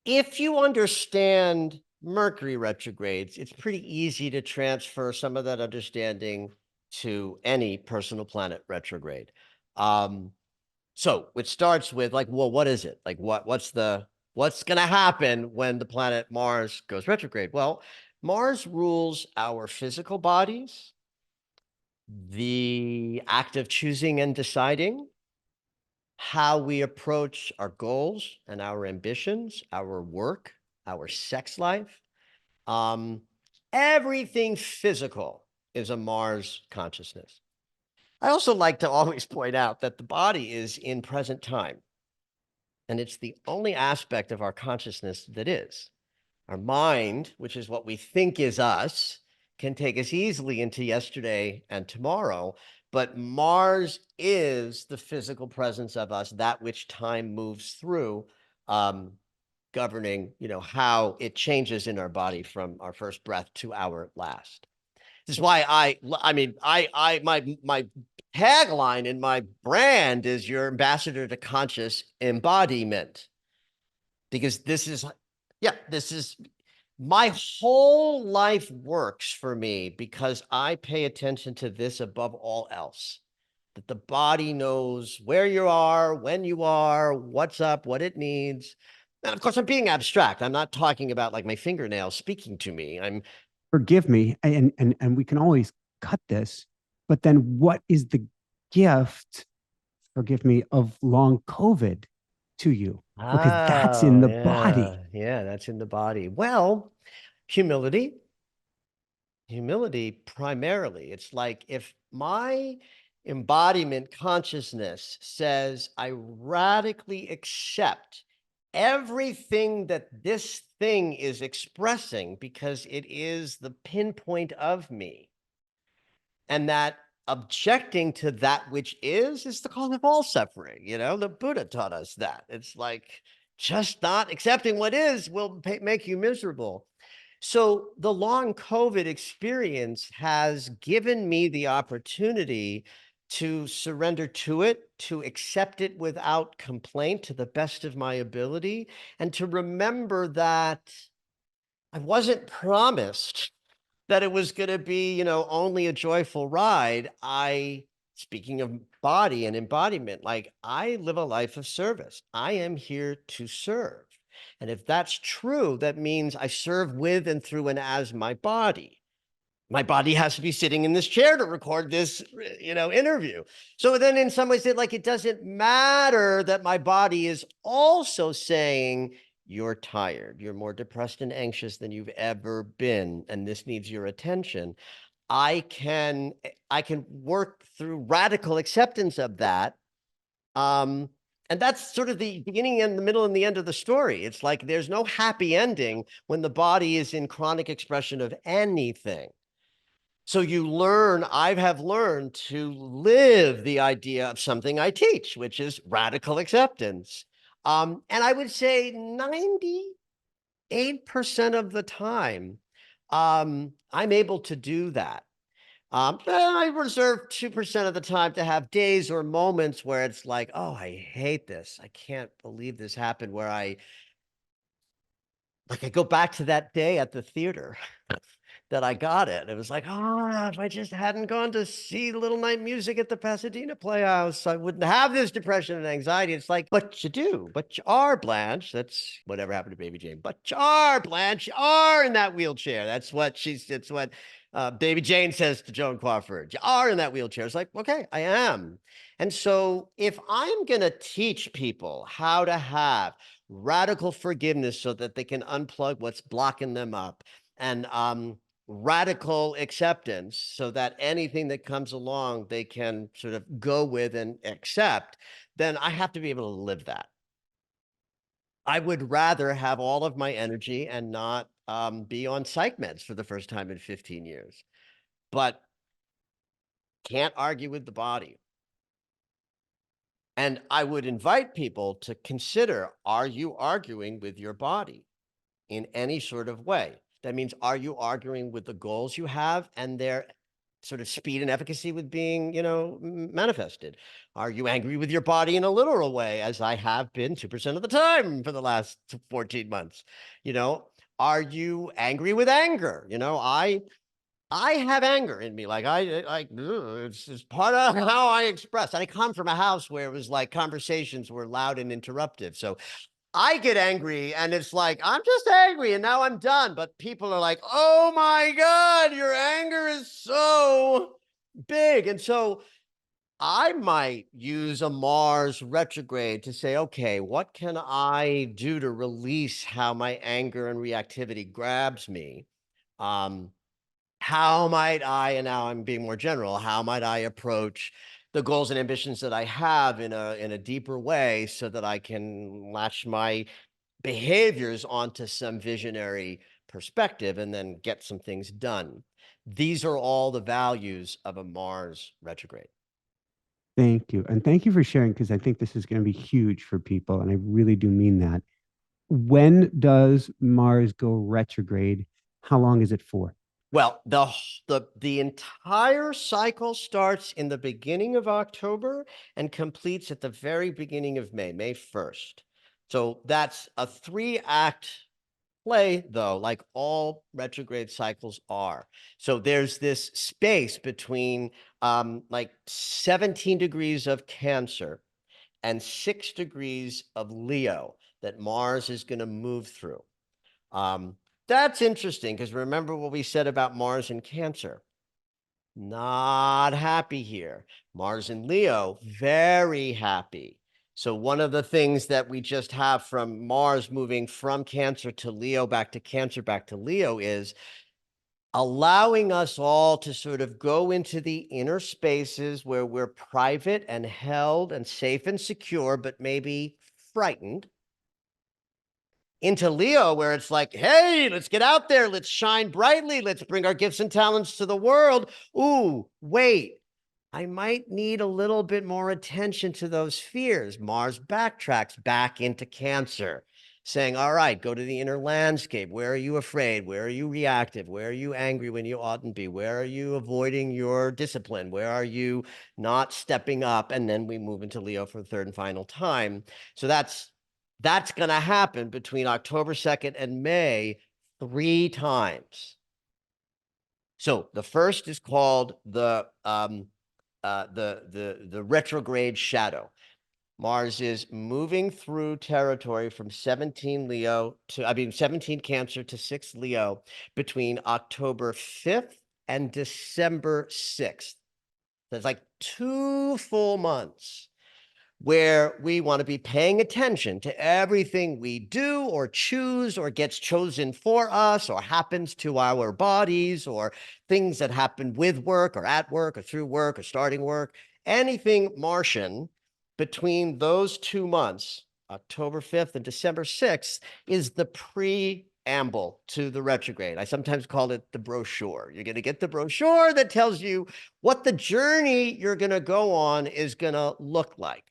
if you understand Mercury retrogrades, it's pretty easy to transfer some of that understanding to any personal planet retrograde. So it starts with like, well, what is it? Like what's going to happen when the planet Mars goes retrograde? Well, Mars rules our physical bodies, the act of choosing and deciding, how we approach our goals and our ambitions, our work, our sex life. Everything physical is a Mars consciousness. I also like to always point out that the body is in present time, and it's the only aspect of our consciousness that is. Our mind, which is what we think is us, can take us easily into yesterday and tomorrow, but Mars is the physical presence of us, that which time moves through, governing, how it changes in our body from our first breath to our last. This is why my tagline in my brand is your ambassador to conscious embodiment, because this is my whole life works for me because I pay attention to this above all else, that the body knows where you are, when you are, what's up, what it needs. And of course, I'm being abstract. I'm not talking about like my fingernails speaking to me. Forgive me, and we can always cut this, but then what is the gift, forgive me, of long COVID to you? Because that's in Oh, the body. yeah, that's in the body. Well, humility primarily. It's like if my embodiment consciousness says I radically accept everything that this thing is expressing because it is the pinpoint of me, and that objecting to that which is the cause of all suffering. The Buddha taught us that. It's like just not accepting what is will make you miserable. So the long COVID experience has given me the opportunity to surrender to it, to accept it without complaint to the best of my ability, and to remember that I wasn't promised that it was going to be, only a joyful ride. Speaking of body and embodiment, like I live a life of service. I am here to serve. And if that's true, that means I serve with and through and as my body. My body has to be sitting in this chair to record this, interview. So then in some ways, it doesn't matter that my body is also saying, you're tired, you're more depressed and anxious than you've ever been, and this needs your attention. I can work through radical acceptance of that. And that's sort of the beginning and the middle and the end of the story. It's like there's no happy ending when the body is in chronic expression of anything. So you learn, I have learned to live the idea of something I teach, which is radical acceptance. And I would say 98% of the time, I'm able to do that. I reserve 2% of the time to have days or moments where it's like, oh, I hate this. I can't believe this happened, where I go back to that day at the theater that I got it. It was like, oh, if I just hadn't gone to see Little Night Music at the Pasadena Playhouse, I wouldn't have this depression and anxiety. It's like, but you do, but you are, Blanche. That's whatever happened to Baby Jane. But you are, Blanche. You are in that wheelchair. It's what Baby Jane says to Joan Crawford. You are in that wheelchair. It's like, okay, I am. And so if I'm going to teach people how to have radical forgiveness so that they can unplug what's blocking them up, and radical acceptance so that anything that comes along they can sort of go with and accept, then I have to be able to live that. I would rather have all of my energy and not be on psych meds for the first time in 15 years, but can't argue with the body. And I would invite people to consider, are you arguing with your body in any sort of way? That means, are you arguing with the goals you have and their sort of speed and efficacy with being, manifested? Are you angry with your body in a literal way, as I have been 2% of the time for the last 14 months? Are you angry with anger? I have anger in me. It's part of how I express. And I come from a house where it was like conversations were loud and interruptive. So I get angry and it's like, I'm just angry and now I'm done. But people are like, oh my God, your anger is so big. And so I might use a Mars retrograde to say, okay, what can I do to release how my anger and reactivity grabs me? Um, how might I, and now I'm being more general, how might I approach the goals and ambitions that I have in a deeper way so that I can latch my behaviors onto some visionary perspective and then get some things done? These are all the values of a Mars retrograde. Thank you. And thank you for sharing, because I think this is going to be huge for people. And I really do mean that. When does Mars go retrograde? How long is it for? Well, the entire cycle starts in the beginning of October and completes at the very beginning of May, May 1st. So that's a 3-act play, though, like all retrograde cycles are. So there's this space between like 17 degrees of Cancer and 6 degrees of Leo that Mars is going to move through. That's interesting, because remember what we said about Mars and Cancer. Not happy here. Mars and Leo, very happy. So one of the things that we just have from Mars moving from Cancer to Leo, back to Cancer, back to Leo, is allowing us all to sort of go into the inner spaces where we're private and held and safe and secure, but maybe frightened, into Leo, where it's like, hey, let's get out there. Let's shine brightly. Let's bring our gifts and talents to the world. Ooh, wait, I might need a little bit more attention to those fears. Mars backtracks back into Cancer, saying, all right, go to the inner landscape. Where are you afraid? Where are you reactive? Where are you angry when you oughtn't be? Where are you avoiding your discipline? Where are you not stepping up? And then we move into Leo for the third and final time. So that's going to happen between October 2nd and May 3 times. So the first is called the retrograde shadow. Mars is moving through territory from 17 Cancer to 6 Leo between October 5th and December 6th. That's like 2 full months where we want to be paying attention to everything we do or choose or gets chosen for us or happens to our bodies, or things that happen with work or at work or through work or starting work. Anything Martian between those 2 months, October 5th and December 6th, is the preamble to the retrograde. I sometimes call it the brochure. You're going to get the brochure that tells you what the journey you're going to go on is going to look like.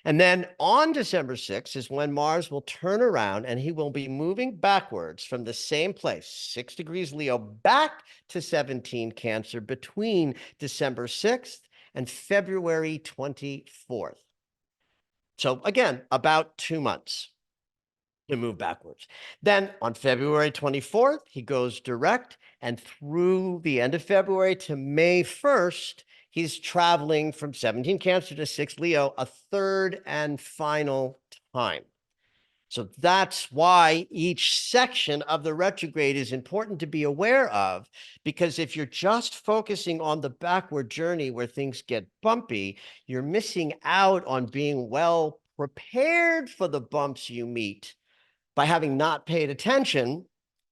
And then on December 6th is when Mars will turn around and he will be moving backwards from the same place, 6 degrees Leo, back to 17 Cancer between December 6th and February 24th. So again, about 2 months to move backwards. Then on February 24th, he goes direct, and through the end of February to May 1st, he's traveling from 17 Cancer to 6 Leo a third and final time. So that's why each section of the retrograde is important to be aware of, because if you're just focusing on the backward journey where things get bumpy, you're missing out on being well prepared for the bumps you meet by having not paid attention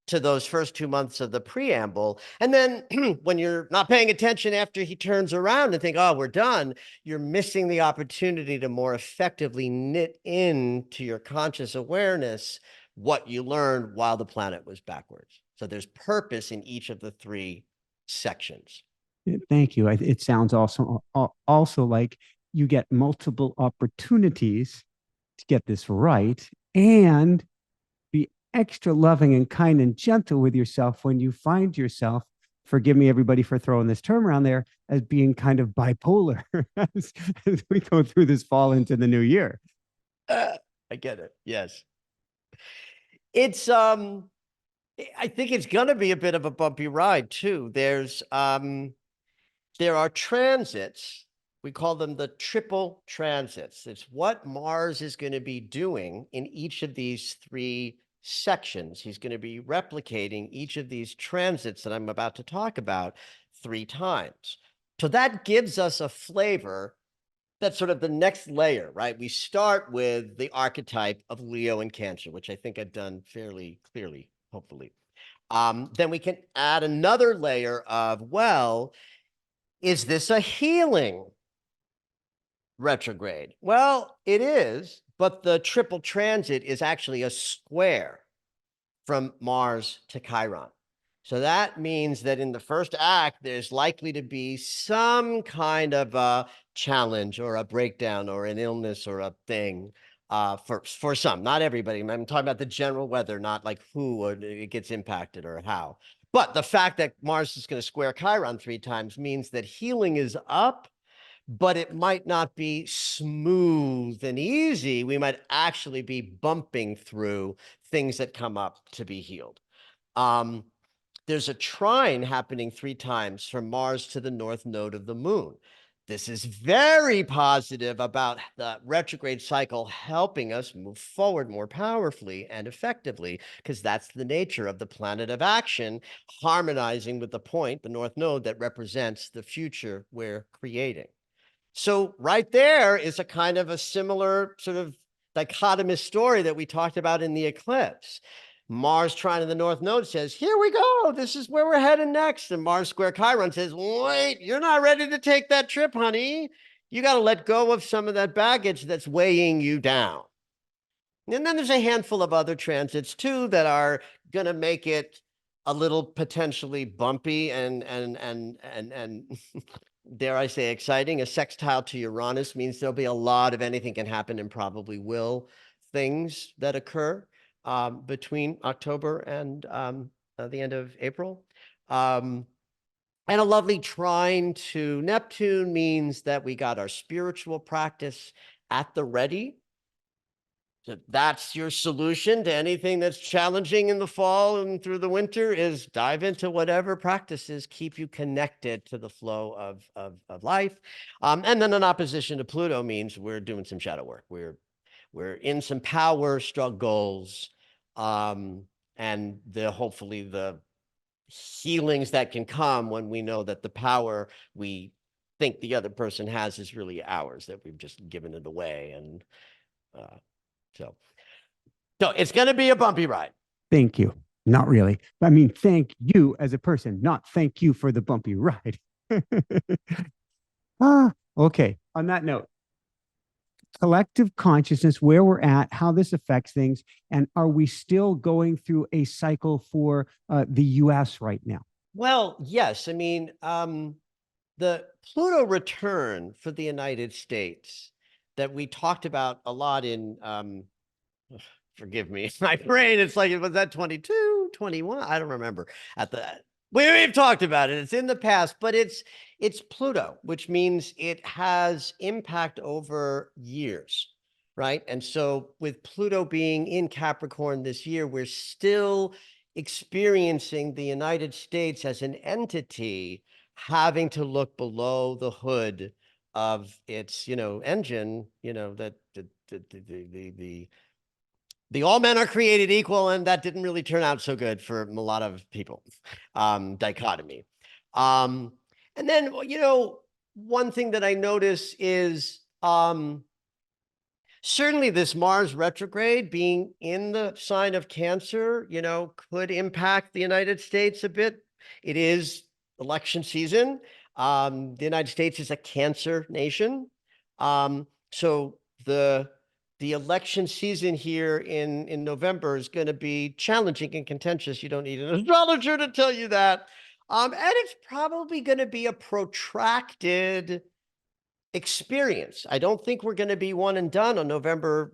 to those first 2 months of the preamble. And then when you're not paying attention after he turns around and think, oh, we're done, you're missing the opportunity to more effectively knit into your conscious awareness what you learned while the planet was backwards. So there's purpose in each of the 3 sections. Thank you. It sounds also like you get multiple opportunities to get this right and be extra loving and kind and gentle with yourself when you find yourself, forgive me everybody for throwing this term around there, as being kind of bipolar as we go through this fall into the new year. I get it. Yes. It's I think it's going to be a bit of a bumpy ride too. There are transits. We call them the triple transits. It's what Mars is going to be doing in each of these 3 sections. He's going to be replicating each of these transits that I'm about to talk about 3 times. So that gives us a flavor. That's sort of the next layer, right? We start with the archetype of Leo and Cancer, which I think I've done fairly clearly, hopefully. Then we can add another layer of, well, is this a healing retrograde? Well, it is, but the triple transit is actually a square from Mars to Chiron. So that means that in the first act, there's likely to be some kind of a challenge or a breakdown or an illness or a thing for some, not everybody. I'm talking about the general weather, not like who it gets impacted or how. But the fact that Mars is going to square Chiron 3 times means that healing is up, but it might not be smooth and easy. We might actually be bumping through things that come up to be healed. There's a trine happening 3 times from Mars to the north node of the moon. This is very positive about the retrograde cycle helping us move forward more powerfully and effectively, because that's the nature of the planet of action, harmonizing with the point, the north node, that represents the future we're creating. So right there is a kind of a similar sort of dichotomous story that we talked about in the eclipse. Mars trine in the north node says, here we go, this is where we're heading next. And Mars square Chiron says, wait, you're not ready to take that trip, honey. You got to let go of some of that baggage that's weighing you down. And then there's a handful of other transits too that are going to make it a little potentially bumpy and dare I say exciting. A sextile to Uranus means there'll be a lot of anything can happen and probably will things that occur between October and the end of April. And a lovely trine to Neptune means that we got our spiritual practice at the ready. So that's your solution to anything that's challenging in the fall and through the winter, is dive into whatever practices keep you connected to the flow of life. And then an opposition to Pluto means we're doing some shadow work. We're in some power struggles, and hopefully the healings that can come when we know that the power we think the other person has is really ours, that we've just given it away. And so it's going to be a bumpy ride. Thank you. Not really. I mean, thank you as a person, not thank you for the bumpy ride. Okay. On that note, collective consciousness, where we're at, how this affects things, and are we still going through a cycle for the US right now? Well, yes. I mean, the Pluto return for the United States that we talked about a lot in, forgive me, my brain, it's like, was that 22, 21? I don't remember. At the we've talked about it. It's in the past, but it's Pluto, which means it has impact over years, right? And so with Pluto being in Capricorn this year, we're still experiencing the United States as an entity having to look below the hood of its, engine, that the all men are created equal, and that didn't really turn out so good for a lot of people. Dichotomy. And then, one thing that I notice is certainly this Mars retrograde being in the sign of Cancer, could impact the United States a bit. It is election season. The United States is a Cancer nation. So the election season here in November is going to be challenging and contentious. You don't need an astrologer to tell you that. And it's probably going to be a protracted experience. I don't think we're going to be one and done on November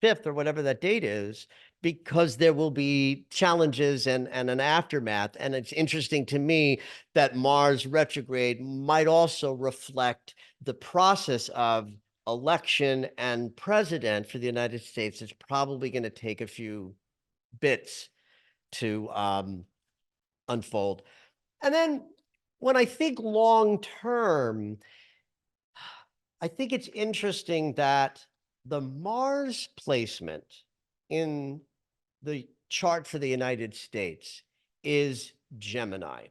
5th or whatever that date is, because there will be challenges and an aftermath. And it's interesting to me that Mars retrograde might also reflect the process of election and president for the United States. It's probably going to take a few bits to unfold. And then when I think long term, I think it's interesting that the Mars placement in the chart for the United States is Gemini.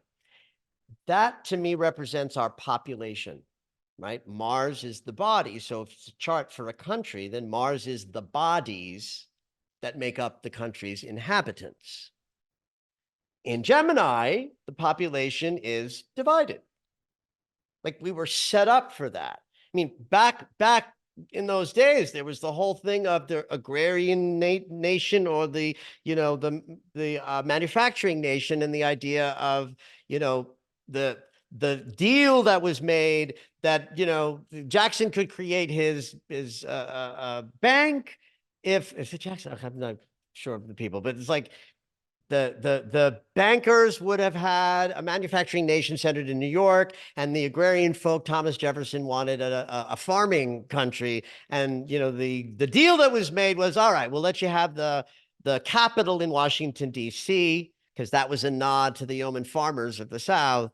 That to me represents our population, right? Mars is the body. So if it's a chart for a country, then Mars is the bodies that make up the country's inhabitants. In Gemini, the population is divided. Like we were set up for that. I mean, back in those days, there was the whole thing of the agrarian nation, or the manufacturing nation, and the idea of the deal that was made that Jackson could create his bank if it Jackson. I'm not sure of the people, but it's like the bankers would have had a manufacturing nation centered in New York, and the agrarian folk, Thomas Jefferson, wanted a farming country. And the deal that was made was, all right, we'll let you have the capital in Washington, D.C., because that was a nod to the yeoman farmers of the South.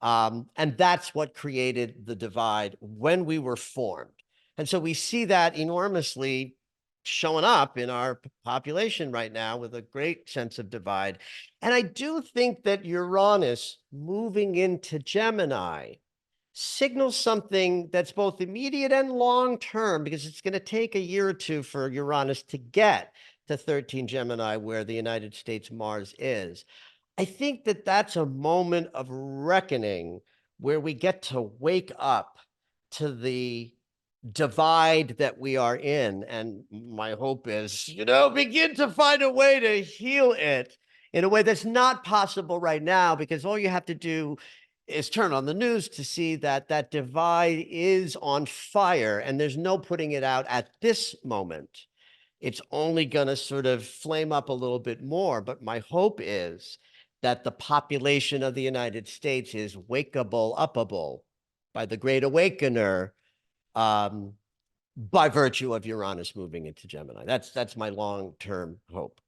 And that's what created the divide when we were formed. And so we see that enormously showing up in our population right now with a great sense of divide. And I do think that Uranus moving into Gemini signals something that's both immediate and long term, because it's going to take a year or two for Uranus to get to 13 Gemini, where the United States Mars is. I think that that's a moment of reckoning where we get to wake up to the divide that we are in. And my hope is, begin to find a way to heal it in a way that's not possible right now, because all you have to do is turn on the news to see that that divide is on fire, and there's no putting it out at this moment. It's only going to sort of flame up a little bit more. But my hope is that the population of the United States is wakeable, upable by the Great Awakener, by virtue of Uranus moving into Gemini. That's my long-term hope.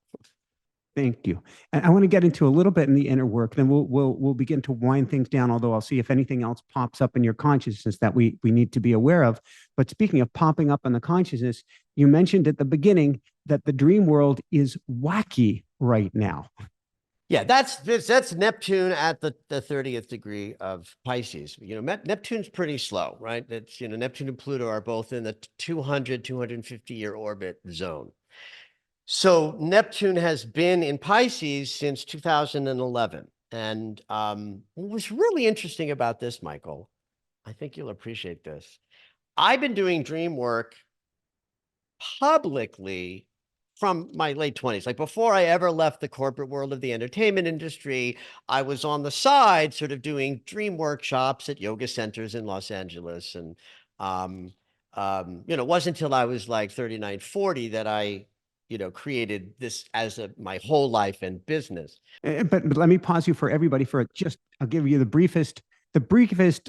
Thank you. And I want to get into a little bit in the inner work. Then we'll begin to wind things down. Although I'll see if anything else pops up in your consciousness that we need to be aware of. But speaking of popping up in the consciousness, you mentioned at the beginning that the dream world is wacky right now. Yeah, that's Neptune at the 30th degree of Pisces. Neptune's pretty slow, right? It's Neptune and Pluto are both in the 250 year orbit zone. So Neptune has been in Pisces since 2011. And what was really interesting about this, Michael, I think you'll appreciate this. I've been doing dream work publicly from my late 20s. Like before I ever left the corporate world of the entertainment industry, I was on the side sort of doing dream workshops at yoga centers in Los Angeles. And, it wasn't until I was like 39, 40 that I, created this as my whole life and business. But let me pause you for everybody for just, I'll give you the briefest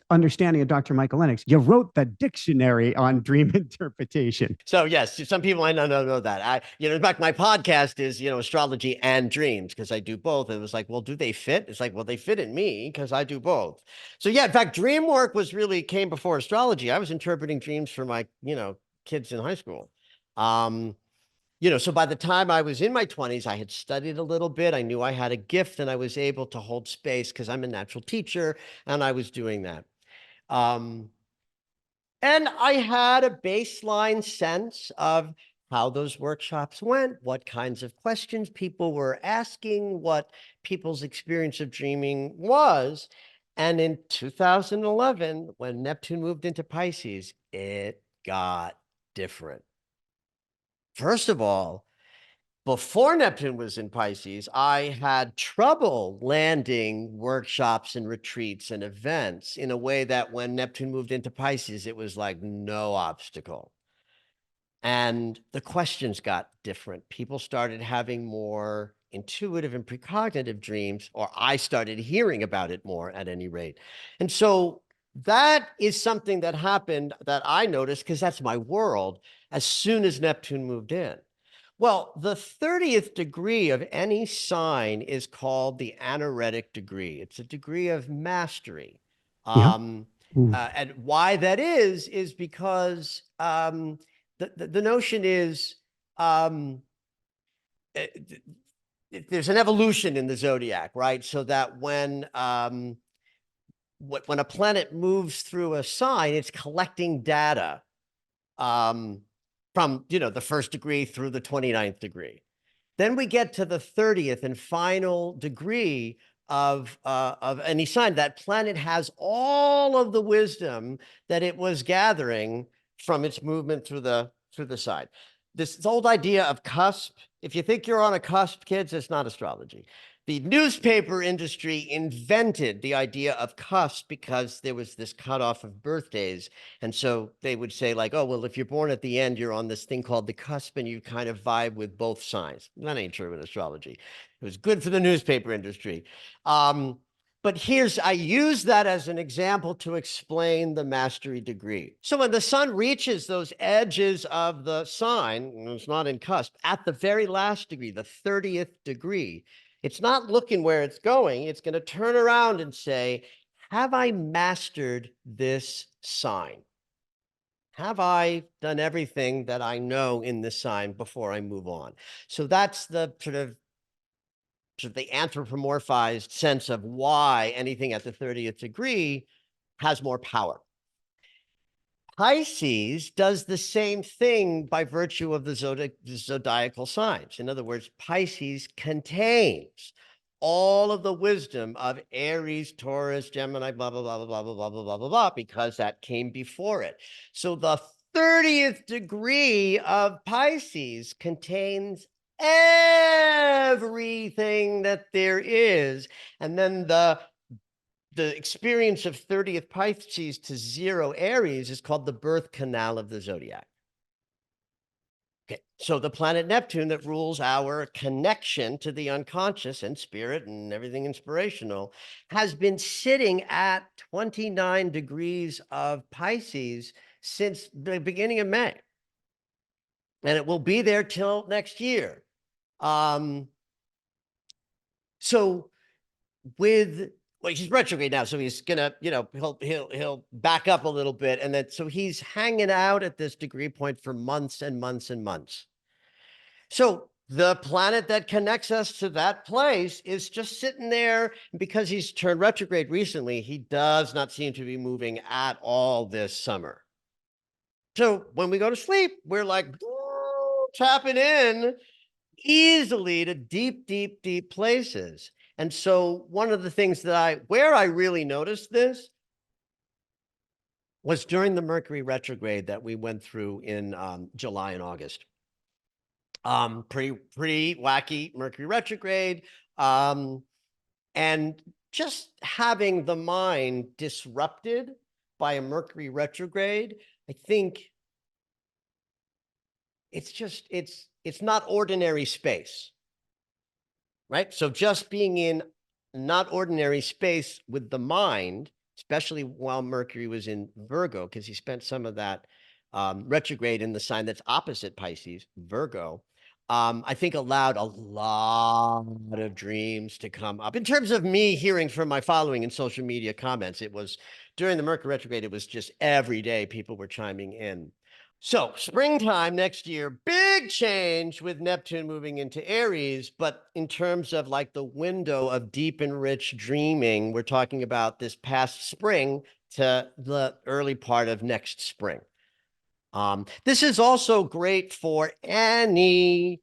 understanding of Dr. Michael Lennox. You wrote the dictionary on dream interpretation. So yes, some people I know that. In fact, my podcast is, astrology and dreams because I do both. And it was like, well, do they fit? It's like, well, they fit in me because I do both. So yeah, in fact, dream work came before astrology. I was interpreting dreams for my, kids in high school. So by the time I was in my 20s, I had studied a little bit. I knew I had a gift and I was able to hold space because I'm a natural teacher and I was doing that. And I had a baseline sense of how those workshops went, what kinds of questions people were asking, what people's experience of dreaming was. And in 2011, when Neptune moved into Pisces, it got different. First of all, before Neptune was in Pisces, I had trouble landing workshops and retreats and events in a way that when Neptune moved into Pisces, it was like no obstacle. And the questions got different. People started having more intuitive and precognitive dreams, or I started hearing about it more at any rate. And so that is something that happened that I noticed because that's my world as soon as Neptune moved in. Well, the 30th degree of any sign is called the anaretic degree. It's a degree of mastery. Yeah. And why that is because the notion is there's an evolution in the zodiac, right? So that when a planet moves through a sign, it's collecting data from the first degree through the 29th degree. Then we get to the 30th and final degree of any sign. That planet has all of the wisdom that it was gathering from its movement through the sign. This old idea of cusp. If you think you're on a cusp, kids, it's not astrology. The newspaper industry invented the idea of cusp because there was this cutoff of birthdays. And so they would say like, oh, well, if you're born at the end, you're on this thing called the cusp and you kind of vibe with both signs. That ain't true in astrology. It was good for the newspaper industry. But I use that as an example to explain the mastery degree. So when the sun reaches those edges of the sign, it's not in cusp, at the very last degree, the 30th degree, it's not looking where it's going. It's going to turn around and say, have I mastered this sign? Have I done everything that I know in this sign before I move on? So that's the sort of the anthropomorphized sense of why anything at the 30th degree has more power. Pisces does the same thing by virtue of the zodiacal signs. In other words, Pisces contains all of the wisdom of Aries, Taurus, Gemini, blah, blah, blah, blah, blah, blah, blah, blah, blah, blah, because that came before it. So the 30th degree of Pisces contains everything that there is. And then the experience of 30th Pisces to 0 Aries is called the birth canal of the zodiac. Okay, so the planet Neptune that rules our connection to the unconscious and spirit and everything inspirational has been sitting at 29 degrees of Pisces since the beginning of May. And it will be there till next year. So he's retrograde now, so he's gonna, he'll back up a little bit, and then so he's hanging out at this degree point for months and months and months. So the planet that connects us to that place is just sitting there. Because he's turned retrograde recently, he does not seem to be moving at all this summer. So when we go to sleep, we're like tapping in easily to deep, deep, deep places. And so one of the things where I really noticed this was during the Mercury retrograde that we went through in July and August. Pretty wacky Mercury retrograde. And just having the mind disrupted by a Mercury retrograde, I think it's not ordinary space, right? So just being in not ordinary space with the mind, especially while Mercury was in Virgo, because he spent some of that retrograde in the sign that's opposite Pisces, Virgo, I think allowed a lot of dreams to come up. In terms of me hearing from my following in social media comments, it was during the Mercury retrograde, it was just every day people were chiming in. So springtime next year, big change with Neptune moving into Aries. But in terms of like the window of deep and rich dreaming, we're talking about this past spring to the early part of next spring. This is also great for any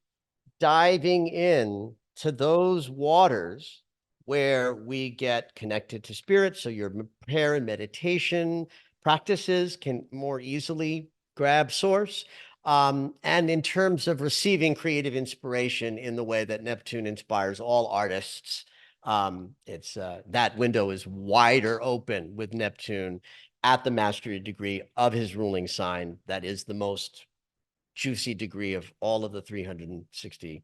diving in to those waters where we get connected to spirit. So your prayer and meditation practices can more easily grab source. And in terms of receiving creative inspiration in the way that Neptune inspires all artists, that window is wider open with Neptune at the mastery degree of his ruling sign. That is the most juicy degree of all of the 360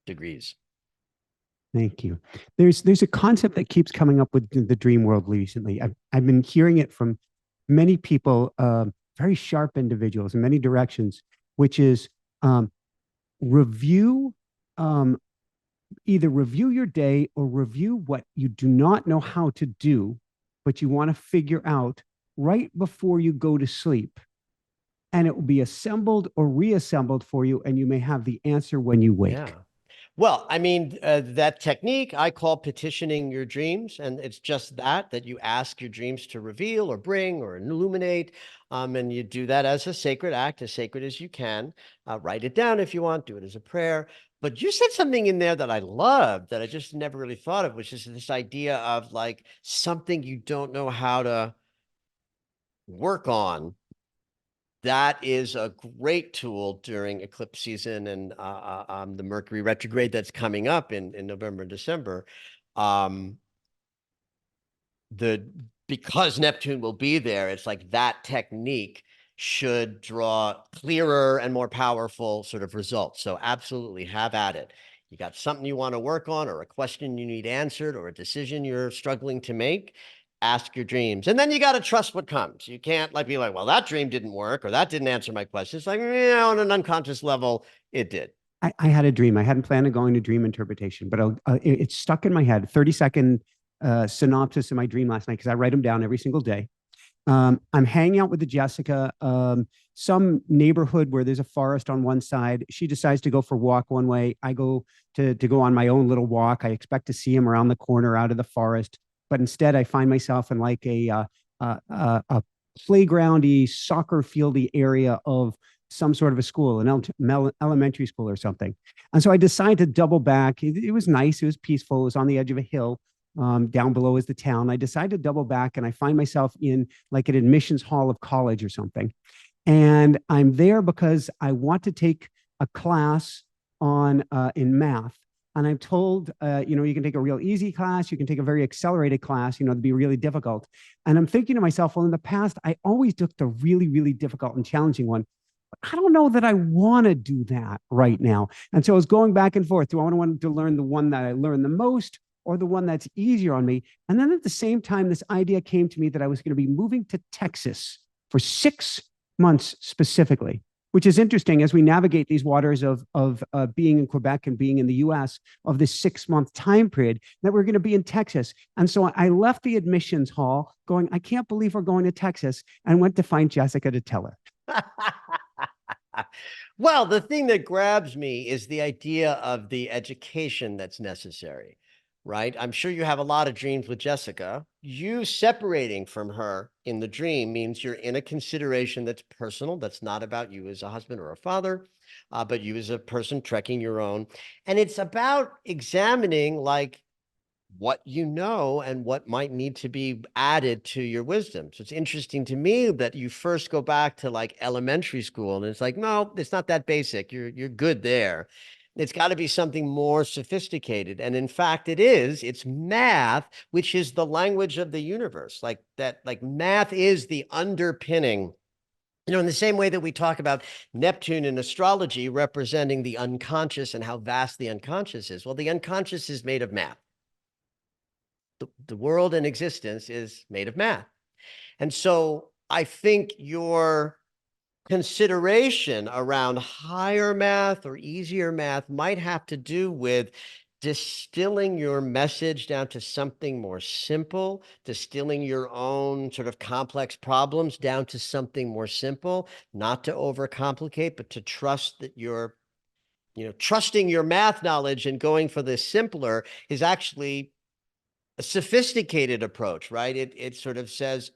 degrees. Thank you. There's a concept that keeps coming up with the dream world recently. I've been hearing it from many people, very sharp individuals in many directions, which is review, either review your day or review what you do not know how to do, but you want to figure out right before you go to sleep. And it will be assembled or reassembled for you, and you may have the answer when you wake. Yeah. Well, I mean, that technique I call petitioning your dreams. And it's just that you ask your dreams to reveal or bring or illuminate. And you do that as a sacred act, as sacred as you can. Write it down if you want, do it as a prayer. But you said something in there that I loved that I just never really thought of, which is this idea of like something you don't know how to work on. That is a great tool during eclipse season and the Mercury retrograde that's coming up in November and December. Um, because Neptune will be there, it's like that technique should draw clearer and more powerful sort of results. So absolutely have at it. You got something you want to work on, or a question you need answered, or a decision you're struggling to make, ask your dreams. And then you got to trust what comes. You can't like be like, well, that dream didn't work, or that didn't answer my question. It's like, on an unconscious level, it did. I had a dream. I hadn't planned on going to dream interpretation, but it stuck in my head. 30-second synopsis of my dream last night, because I write them down every single day. I'm hanging out with the Jessica, some neighborhood where there's a forest on one side. She decides to go for a walk one way. I go to go on my own little walk. I expect to see him around the corner out of the forest, but instead I find myself in like a playgroundy, soccer fieldy area of some sort of a school, an elementary school or something. And so I decide to double back. It was nice. It was peaceful. It was on the edge of a hill. Down below is the town. I decide to double back and I find myself in like an admissions hall of college or something. And I'm there because I want to take a class on in math. And I'm told, you can take a real easy class, you can take a very accelerated class, to be really difficult. And I'm thinking to myself, well, in the past, I always took the really, really difficult and challenging one. I don't know that I want to do that right now. And so I was going back and forth. Do I want to learn the one that I learned the most, or the one that's easier on me? And then at the same time, this idea came to me that I was going to be moving to Texas for 6 months specifically, which is interesting as we navigate these waters of being in Quebec and being in the US, of this 6-month time period, that we're going to be in Texas. And so I left the admissions hall going, I can't believe we're going to Texas, and went to find Jessica to tell her. Well, the thing that grabs me is the idea of the education that's necessary, right? I'm sure you have a lot of dreams with Jessica. You separating from her in the dream means you're in a consideration that's personal, that's not about you as a husband or a father, but you as a person trekking your own. And it's about examining, like, what you know and what might need to be added to your wisdom. So it's interesting to me that you first go back to like elementary school and it's like, no, it's not that basic. You're good there. It's got to be something more sophisticated. And in fact, it is. It's math, which is the language of the universe. Like that, like math is the underpinning. In the same way that we talk about Neptune in astrology representing the unconscious and how vast the unconscious is. Well, the unconscious is made of math. The world in existence is made of math. And so I think your consideration around higher math or easier math might have to do with distilling your message down to something more simple, distilling your own sort of complex problems down to something more simple, not to overcomplicate, but to trust that you're, trusting your math knowledge and going for the simpler is actually a sophisticated approach, right? It sort of says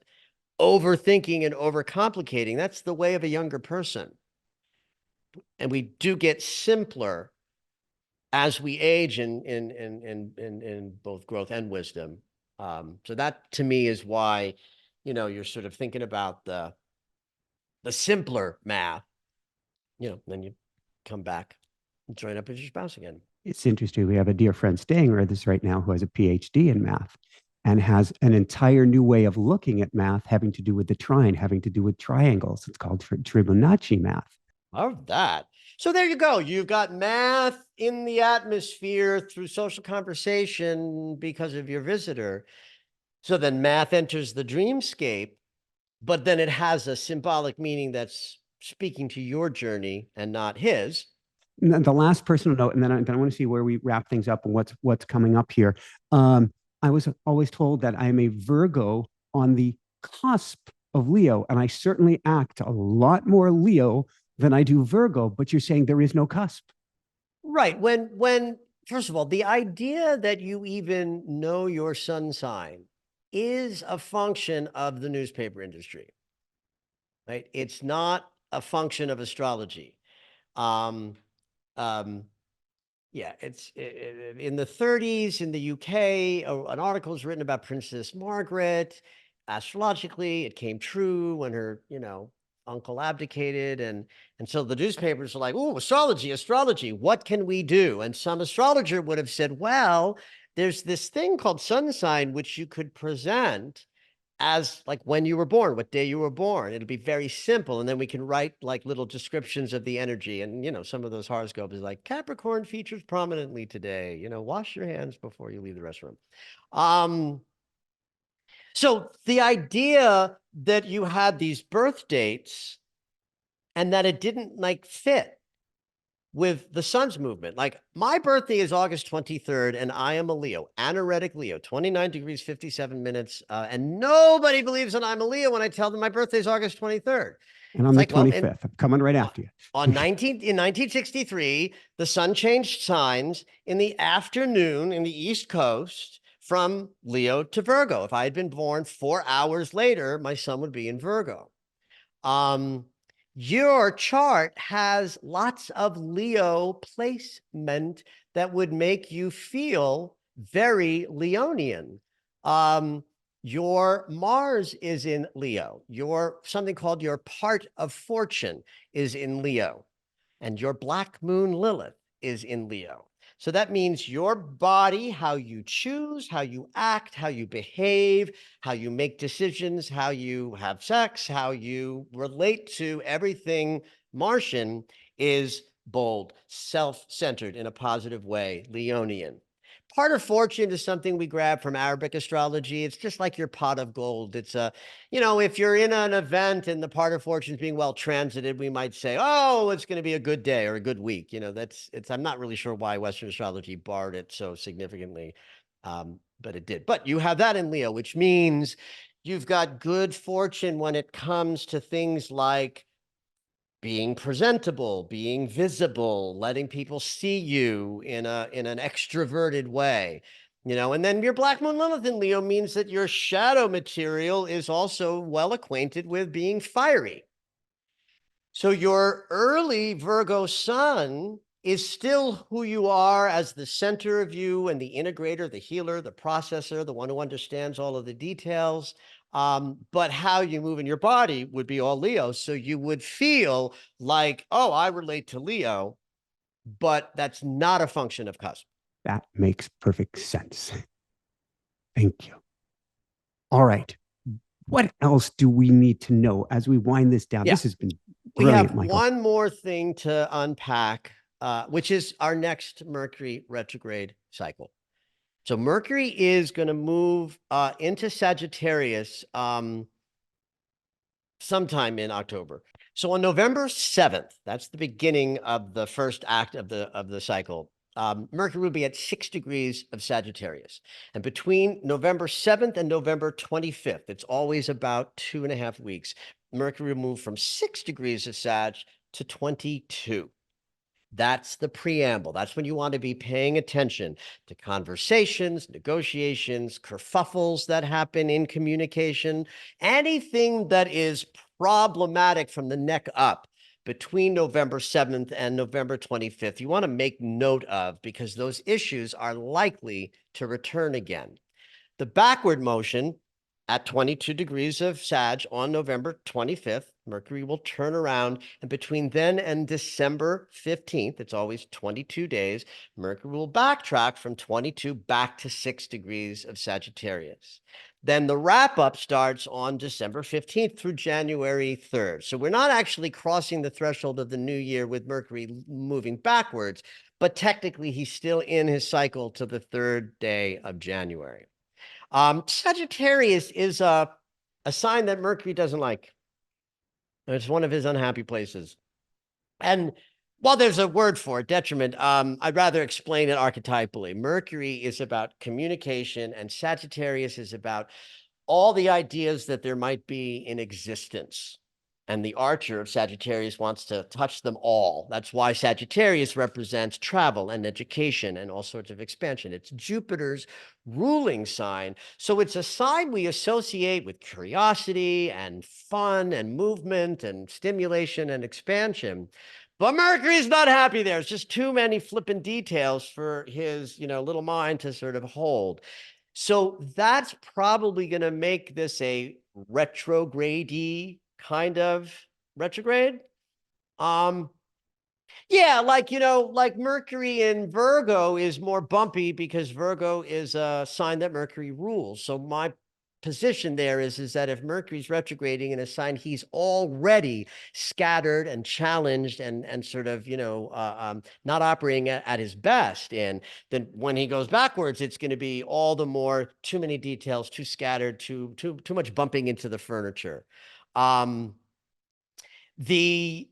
overthinking and overcomplicating. That's the way of a younger person. And we do get simpler as we age in both growth and wisdom. So that to me is why, you're sort of thinking about the simpler math, then you come back and join up with your spouse again. It's interesting. We have a dear friend staying with us right now who has a PhD in math and has an entire new way of looking at math having to do with the trine, having to do with triangles. It's called Fibonacci math. Love that. So there you go. You've got math in the atmosphere through social conversation because of your visitor. So then math enters the dreamscape, but then it has a symbolic meaning that's speaking to your journey and not his. And the last personal note, and then I want to see where we wrap things up and what's coming up here. I was always told that I'm a Virgo on the cusp of Leo, and I certainly act a lot more Leo than I do Virgo. But you're saying there is no cusp. Right. When first of all, the idea that you even know your sun sign is a function of the newspaper industry, right? It's not a function of astrology. Um, um, yeah, it's in the 30s in the UK, an article was written about Princess Margaret. Astrologically, it came true when her, uncle abdicated, and so the newspapers are like, "Oh, astrology, astrology. What can we do?" And some astrologer would have said, "Well, there's this thing called sun sign which you could present as like when you were born, what day you were born. It'll be very simple. And then we can write like little descriptions of the energy. And, some of those horoscopes is like Capricorn features prominently today, wash your hands before you leave the restroom. So the idea that you had these birth dates and that it didn't like fit with the sun's movement. Like my birthday is August 23rd and I am a Leo, anoretic Leo, 29 degrees, 57 minutes. And nobody believes that I'm a Leo when I tell them my birthday is August 23rd. And on It's the like, well, 25th, I'm coming right after you. In 1963, the sun changed signs in the afternoon in the East Coast from Leo to Virgo. If I had been born 4 hours later, my sun would be in Virgo. Your chart has lots of Leo placement that would make you feel very Leonian. Your Mars is in Leo. Something called your part of fortune is in Leo. And your black moon Lilith is in Leo. So that means your body, how you choose, how you act, how you behave, how you make decisions, how you have sex, how you relate to everything Martian is bold, self-centered in a positive way, Leonian. Part of fortune is something we grab from Arabic astrology. It's just like your pot of gold. It's if you're in an event and the part of fortune is being well transited, we might say, oh, it's going to be a good day or a good week. I'm not really sure why Western astrology barred it so significantly, but it did. But you have that in Leo, which means you've got good fortune when it comes to things like being presentable, being visible, letting people see you in an extroverted way, and then your black moon Lilith in Leo means that your shadow material is also well acquainted with being fiery. So your early Virgo sun is still who you are as the center of you and the integrator, the healer, the processor, the one who understands all of the details. But how you move in your body would be all Leo. So you would feel like, oh, I relate to Leo, but that's not a function of cusp. That makes perfect sense. Thank you. All right. What else do we need to know as we wind this down? Yeah. This has been We brilliant, have Michael. one more thing to unpack, which is our next Mercury retrograde cycle. So Mercury is going to move into Sagittarius sometime in October. So on November 7th, that's the beginning of the first act of the cycle. Mercury will be at 6 degrees of Sagittarius. And between November 7th and November 25th, it's always about 2.5 weeks, Mercury will move from 6 degrees of Sag to 22. That's the preamble. That's when you want to be paying attention to conversations, negotiations, kerfuffles that happen in communication, anything that is problematic from the neck up between November 7th and November 25th. You want to make note of, because those issues are likely to return again. The backward motion at 22 degrees of Sag on November 25th, Mercury will turn around, and between then and December 15th, it's always 22 days, Mercury will backtrack from 22 back to 6 degrees of Sagittarius. Then the wrap up starts on December 15th through January 3rd. So we're not actually crossing the threshold of the new year with Mercury moving backwards, but technically he's still in his cycle to the 3rd day of January. Sagittarius is a sign that Mercury doesn't like. It's one of his unhappy places. And while there's a word for it, detriment, I'd rather explain it archetypally. Mercury is about communication, and Sagittarius is about all the ideas that there might be in existence. And the archer of Sagittarius wants to touch them all. That's why Sagittarius represents travel and education and all sorts of expansion. It's Jupiter's ruling sign. So it's a sign we associate with curiosity and fun and movement and stimulation and expansion. But Mercury's not happy there. It's just too many flippant details for his, little mind to sort of hold. So that's probably going to make this a retrograde kind of retrograde. Yeah, like Mercury in Virgo is more bumpy because Virgo is a sign that Mercury rules. So my position there is that if Mercury's retrograding in a sign he's already scattered and challenged and sort of not operating at his best in, then when he goes backwards, it's going to be all the more too many details, too scattered, too much bumping into the furniture. The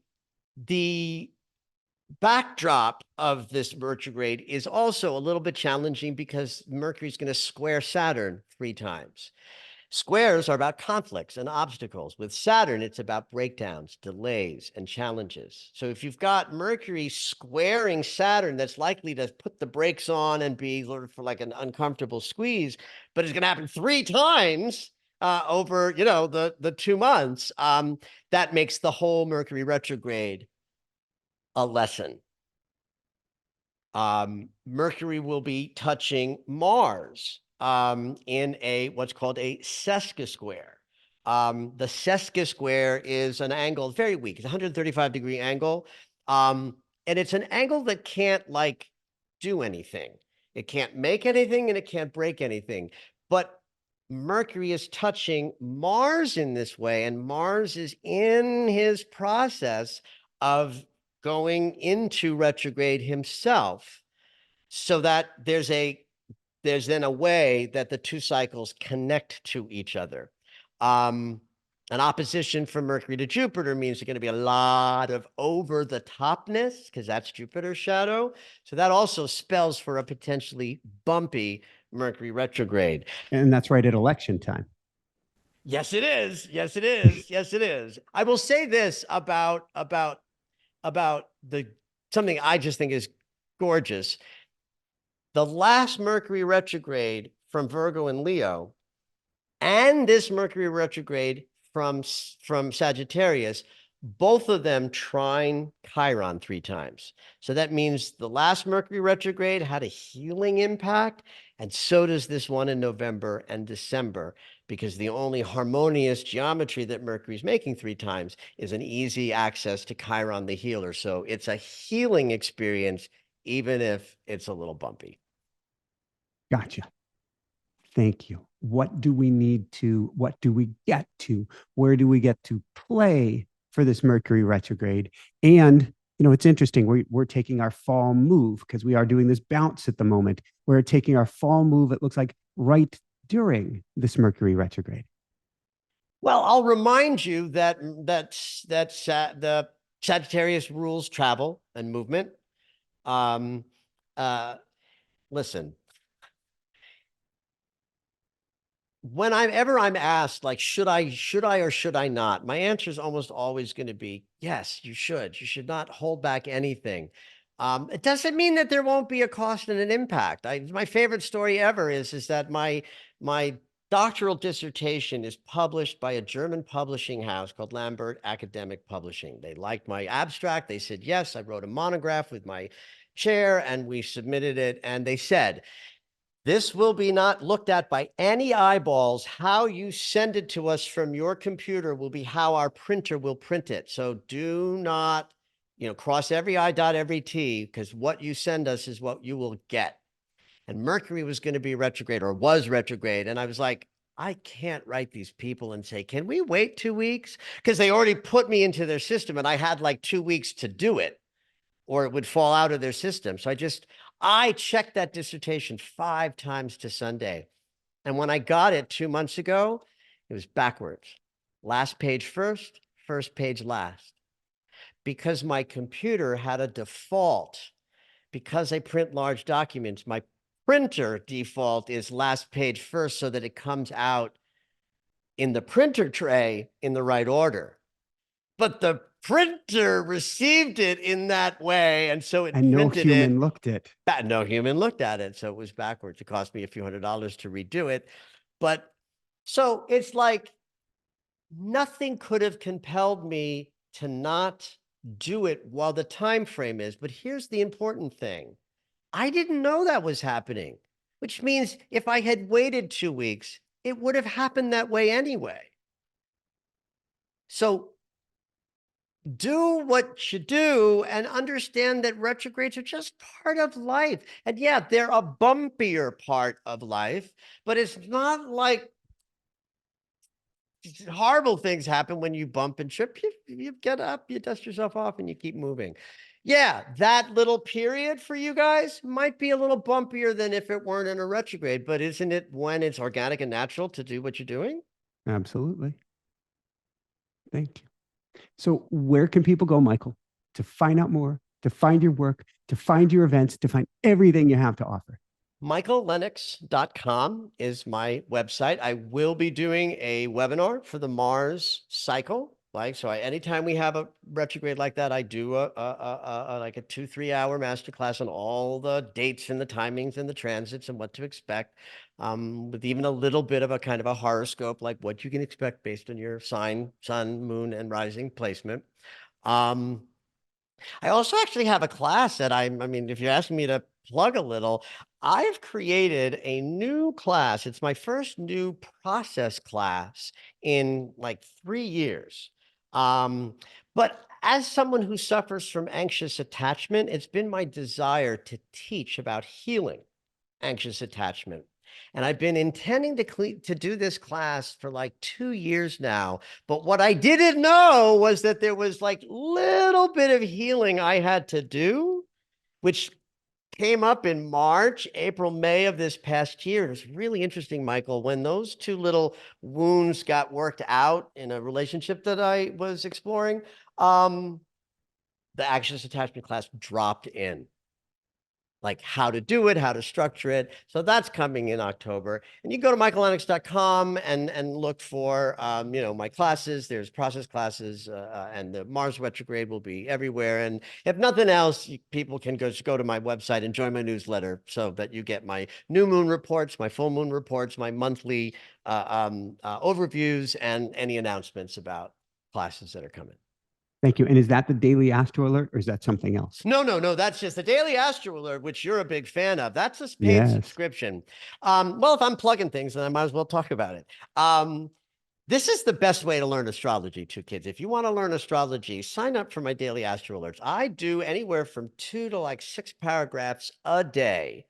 backdrop of this retrograde is also a little bit challenging because Mercury's going to square Saturn 3 times. Squares are about conflicts and obstacles. With Saturn, it's about breakdowns, delays, and challenges. So if you've got Mercury squaring Saturn, that's likely to put the brakes on and be sort of for like an uncomfortable squeeze, but it's going to happen 3 times over, the 2 months. That makes the whole Mercury retrograde a lesson. Mercury will be touching Mars in what's called a sesquisquare. The sesquisquare is an angle, very weak. It's a 135-degree angle. And it's an angle that can't do anything. It can't make anything and it can't break anything. But Mercury is touching Mars in this way, and Mars is in his process of going into retrograde himself, so that there's then a way that the 2 cycles connect to each other. An opposition from Mercury to Jupiter means there's going to be a lot of over the topness because that's Jupiter's shadow. So that also spells for a potentially bumpy Mercury retrograde. And that's right at election time. Yes, it is. Yes, it is. Yes, it is. I will say this about something I just think is gorgeous. The last Mercury retrograde from Virgo and Leo and this Mercury retrograde from Sagittarius both of them trine Chiron 3 times. So that means the last Mercury retrograde had a healing impact, and so does this one in November and December, because the only harmonious geometry that Mercury's making 3 times is an easy access to Chiron the healer. So it's a healing experience, even if it's a little bumpy. Gotcha. Thank you. What do we need to, what do we get to? Where do we get to play for this Mercury retrograde? And, you know, it's interesting. We're taking our fall move because we are doing this bounce at the moment. We're taking our fall move, it looks like, right during this Mercury retrograde. Well, I'll remind you that the Sagittarius rules travel and movement. Um, uh, Listen, when I'm asked, like, should I or should I not? My answer is almost always going to be yes, you should. You should not hold back anything. It doesn't mean that there won't be a cost and an impact. My favorite story ever is that my doctoral dissertation is published by a German publishing house called Lambert Academic Publishing. They liked my abstract. They said yes. I wrote a monograph with my chair, and we submitted it. And they said, this will be not looked at by any eyeballs. How you send it to us from your computer will be how our printer will print it. So do not, cross every I, dot every T, because what you send us is what you will get. And Mercury was going to be retrograde, or was retrograde. And I was like, I can't write these people and say, can we wait 2 weeks? Because they already put me into their system and I had like 2 weeks to do it, or it would fall out of their system. So I checked that dissertation 5 times to Sunday. And when I got it 2 months ago, it was backwards. Last page first, first page last. Because my computer had a default, because I print large documents, my printer default is last page first so that it comes out in the printer tray in the right order. But the printer received it in that way, and so it And no printed it. human looked at. No human looked at it, so it was backwards. It cost me a few $100s to redo it. But so it's like nothing could have compelled me to not do it while the time frame is. But here's the important thing. I didn't know that was happening, which means if I had waited 2 weeks, it would have happened that way anyway. So do what you do and understand that retrogrades are just part of life. And yeah, they're a bumpier part of life, but it's not like horrible things happen when you bump and trip. You get up, you dust yourself off, and you keep moving. Yeah, that little period for you guys might be a little bumpier than if it weren't in a retrograde, but isn't it when it's organic and natural to do what you're doing? Absolutely. Thank you. So, where can people go, Michael, to find out more, to find your work, to find your events, to find everything you have to offer? michaellennox.com is my website. I will be doing a webinar for the Mars cycle. Anytime we have a retrograde like that, I do like a 2-3 hour masterclass on all the dates and the timings and the transits and what to expect, with even a little bit of a kind of a horoscope, like what you can expect based on your sign, sun, moon, and rising placement. I also actually have a class that I mean, if you're asking me to plug a little, I've created a new class. It's my first new process class in like 3 years. But as someone who suffers from anxious attachment, it's been my desire to teach about healing anxious attachment. And I've been intending to do this class for like 2 years now. But what I didn't know was that there was like little bit of healing I had to do, which came up in March, April, May of this past year. It was really interesting, Michael, when those two little wounds got worked out in a relationship that I was exploring, the anxious attachment class dropped in, like how to do it, how to structure it. So that's coming in October. And you go to michaellennox.com and look for, my classes. There's process classes, and the Mars retrograde will be everywhere. And if nothing else, people can just go to my website and join my newsletter so that you get my new moon reports, my full moon reports, my monthly overviews, and any announcements about classes that are coming. Thank you. And is that the daily astro alert, or is that something else? No. That's just the Daily Astro Alert, which you're a big fan of. That's a paid Yes. subscription. Well, if I'm plugging things, then I might as well talk about it. This is the best way to learn astrology, too, kids. If you want to learn astrology, sign up for my Daily Astro Alerts. I do anywhere from 2 to like 6 paragraphs a day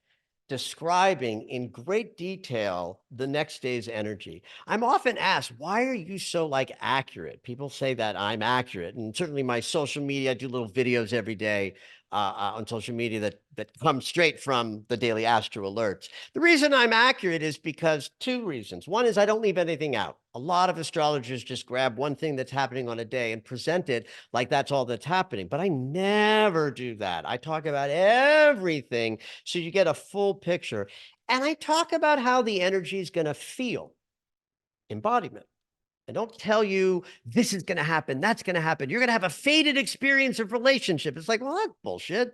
describing in great detail the next day's energy. I'm often asked, why are you so like accurate? People say that I'm accurate, and certainly my social media, I do little videos every day on social media that come straight from the Daily Astro Alerts. The reason I'm accurate is because 2 reasons. One is I don't leave anything out. A lot of astrologers just grab one thing that's happening on a day and present it like that's all that's happening. But I never do that. I talk about everything so you get a full picture. And I talk about how the energy is going to feel, embodiment. I don't tell you this is going to happen, that's going to happen. You're going to have a faded experience of relationship. It's like, well, that's bullshit.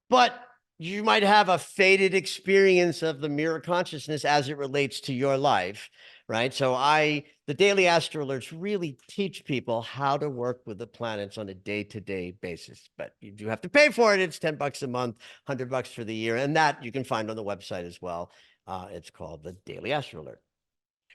But you might have a faded experience of the mirror consciousness as it relates to your life, right? So the Daily Astro Alerts really teach people how to work with the planets on a day-to-day basis. But you do have to pay for it. It's $10 a month, $100 for the year. And that you can find on the website as well. It's called the Daily Astro Alert.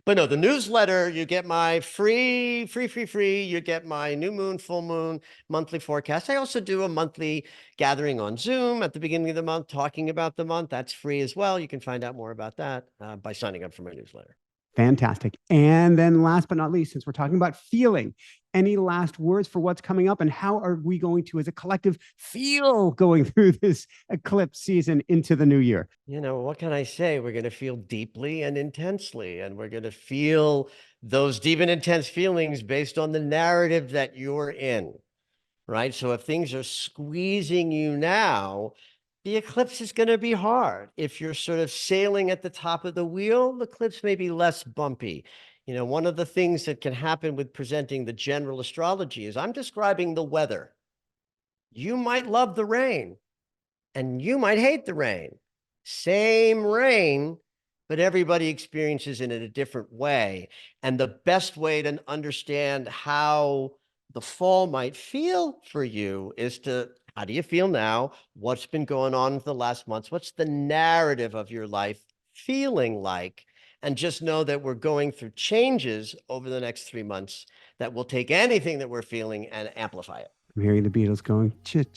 But no, the newsletter, you get my free. You get my new moon, full moon, monthly forecast. I also do a monthly gathering on Zoom at the beginning of the month, talking about the month. That's free as well. You can find out more about that by signing up for my newsletter. Fantastic. And then last but not least, since we're talking about feeling, any last words for what's coming up and how are we going to, as a collective, feel going through this eclipse season into the new year? You know, what can I say? We're going to feel deeply and intensely, and we're going to feel those deep and intense feelings based on the narrative that you're in, right? So if things are squeezing you now, the eclipse is going to be hard. If you're sort of sailing at the top of the wheel, the eclipse may be less bumpy. You know, one of the things that can happen with presenting the general astrology is I'm describing the weather. You might love the rain and you might hate the rain. Same rain, but everybody experiences it in a different way. And the best way to understand how the fall might feel for you is how do you feel now? What's been going on for the last months? What's the narrative of your life feeling like? And just know that we're going through changes over the next 3 months that will take anything that we're feeling and amplify it. I'm hearing the Beatles going, change.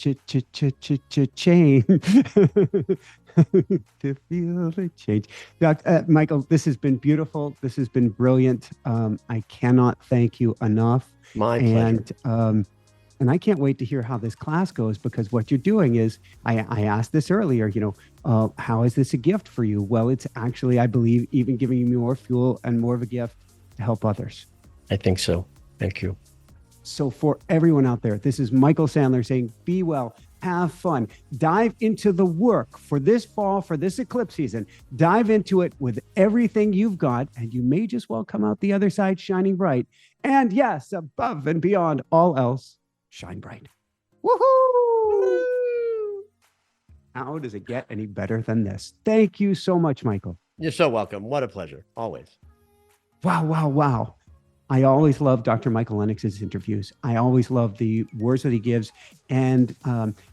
To feel the change. Michael, this has been beautiful. This has been brilliant. I cannot thank you enough. My pleasure. And I can't wait to hear how this class goes, because what you're doing is, I asked this earlier, how is this a gift for you? Well, it's actually, I believe, even giving you more fuel and more of a gift to help others. I think so. Thank you. So for everyone out there, this is Michael Sandler saying, be well, have fun, dive into the work for this fall, for this eclipse season, dive into it with everything you've got, and you may just well come out the other side shining bright. And yes, above and beyond all else, shine bright. Woohoo! How does it get any better than this? Thank you so much, Michael. You're so welcome. What a pleasure. Always. Wow. I always love Dr. Michael Lennox's interviews. I always love the words that he gives. And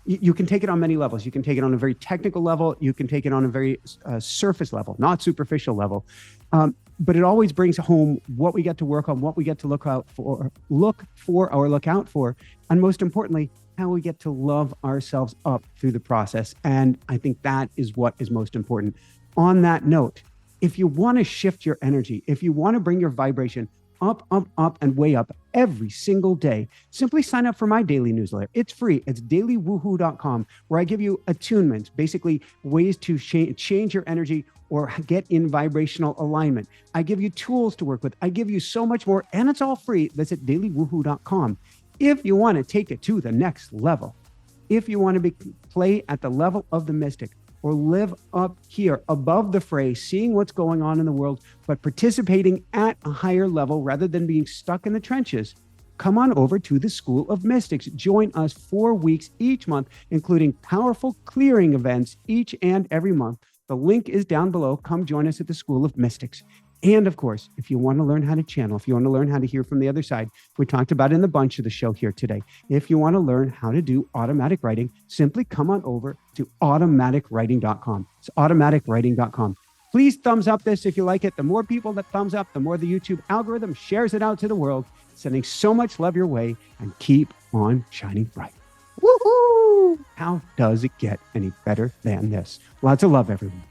you can take it on many levels. You can take it on a very technical level. You can take it on a very surface level, not superficial level. But it always brings home what we get to work on, what we get to look out for, look out for, and most importantly, how we get to love ourselves up through the process. And I think that is what is most important. On that note, if you want to shift your energy, if you want to bring your vibration up, and way up every single day, simply sign up for my daily newsletter. It's free. It's dailywoohoo.com, where I give you attunements, basically ways to change your energy or get in vibrational alignment. I give you tools to work with. I give you so much more, and it's all free. That's at dailywoohoo.com. If you want to take it to the next level, if you want to play at the level of the mystic, or live up here above the fray, seeing what's going on in the world, but participating at a higher level rather than being stuck in the trenches, come on over to the School of Mystics. Join us 4 weeks each month, including powerful clearing events each and every month. The link is down below. Come join us at the School of Mystics. And of course, if you want to learn how to channel, if you want to learn how to hear from the other side, we talked about in the bunch of the show here today. If you want to learn how to do automatic writing, simply come on over to automaticwriting.com. It's automaticwriting.com. Please thumbs up this if you like it. The more people that thumbs up, the more the YouTube algorithm shares it out to the world. Sending so much love your way, and keep on shining bright. Woohoo! How does it get any better than this? Lots of love, everyone.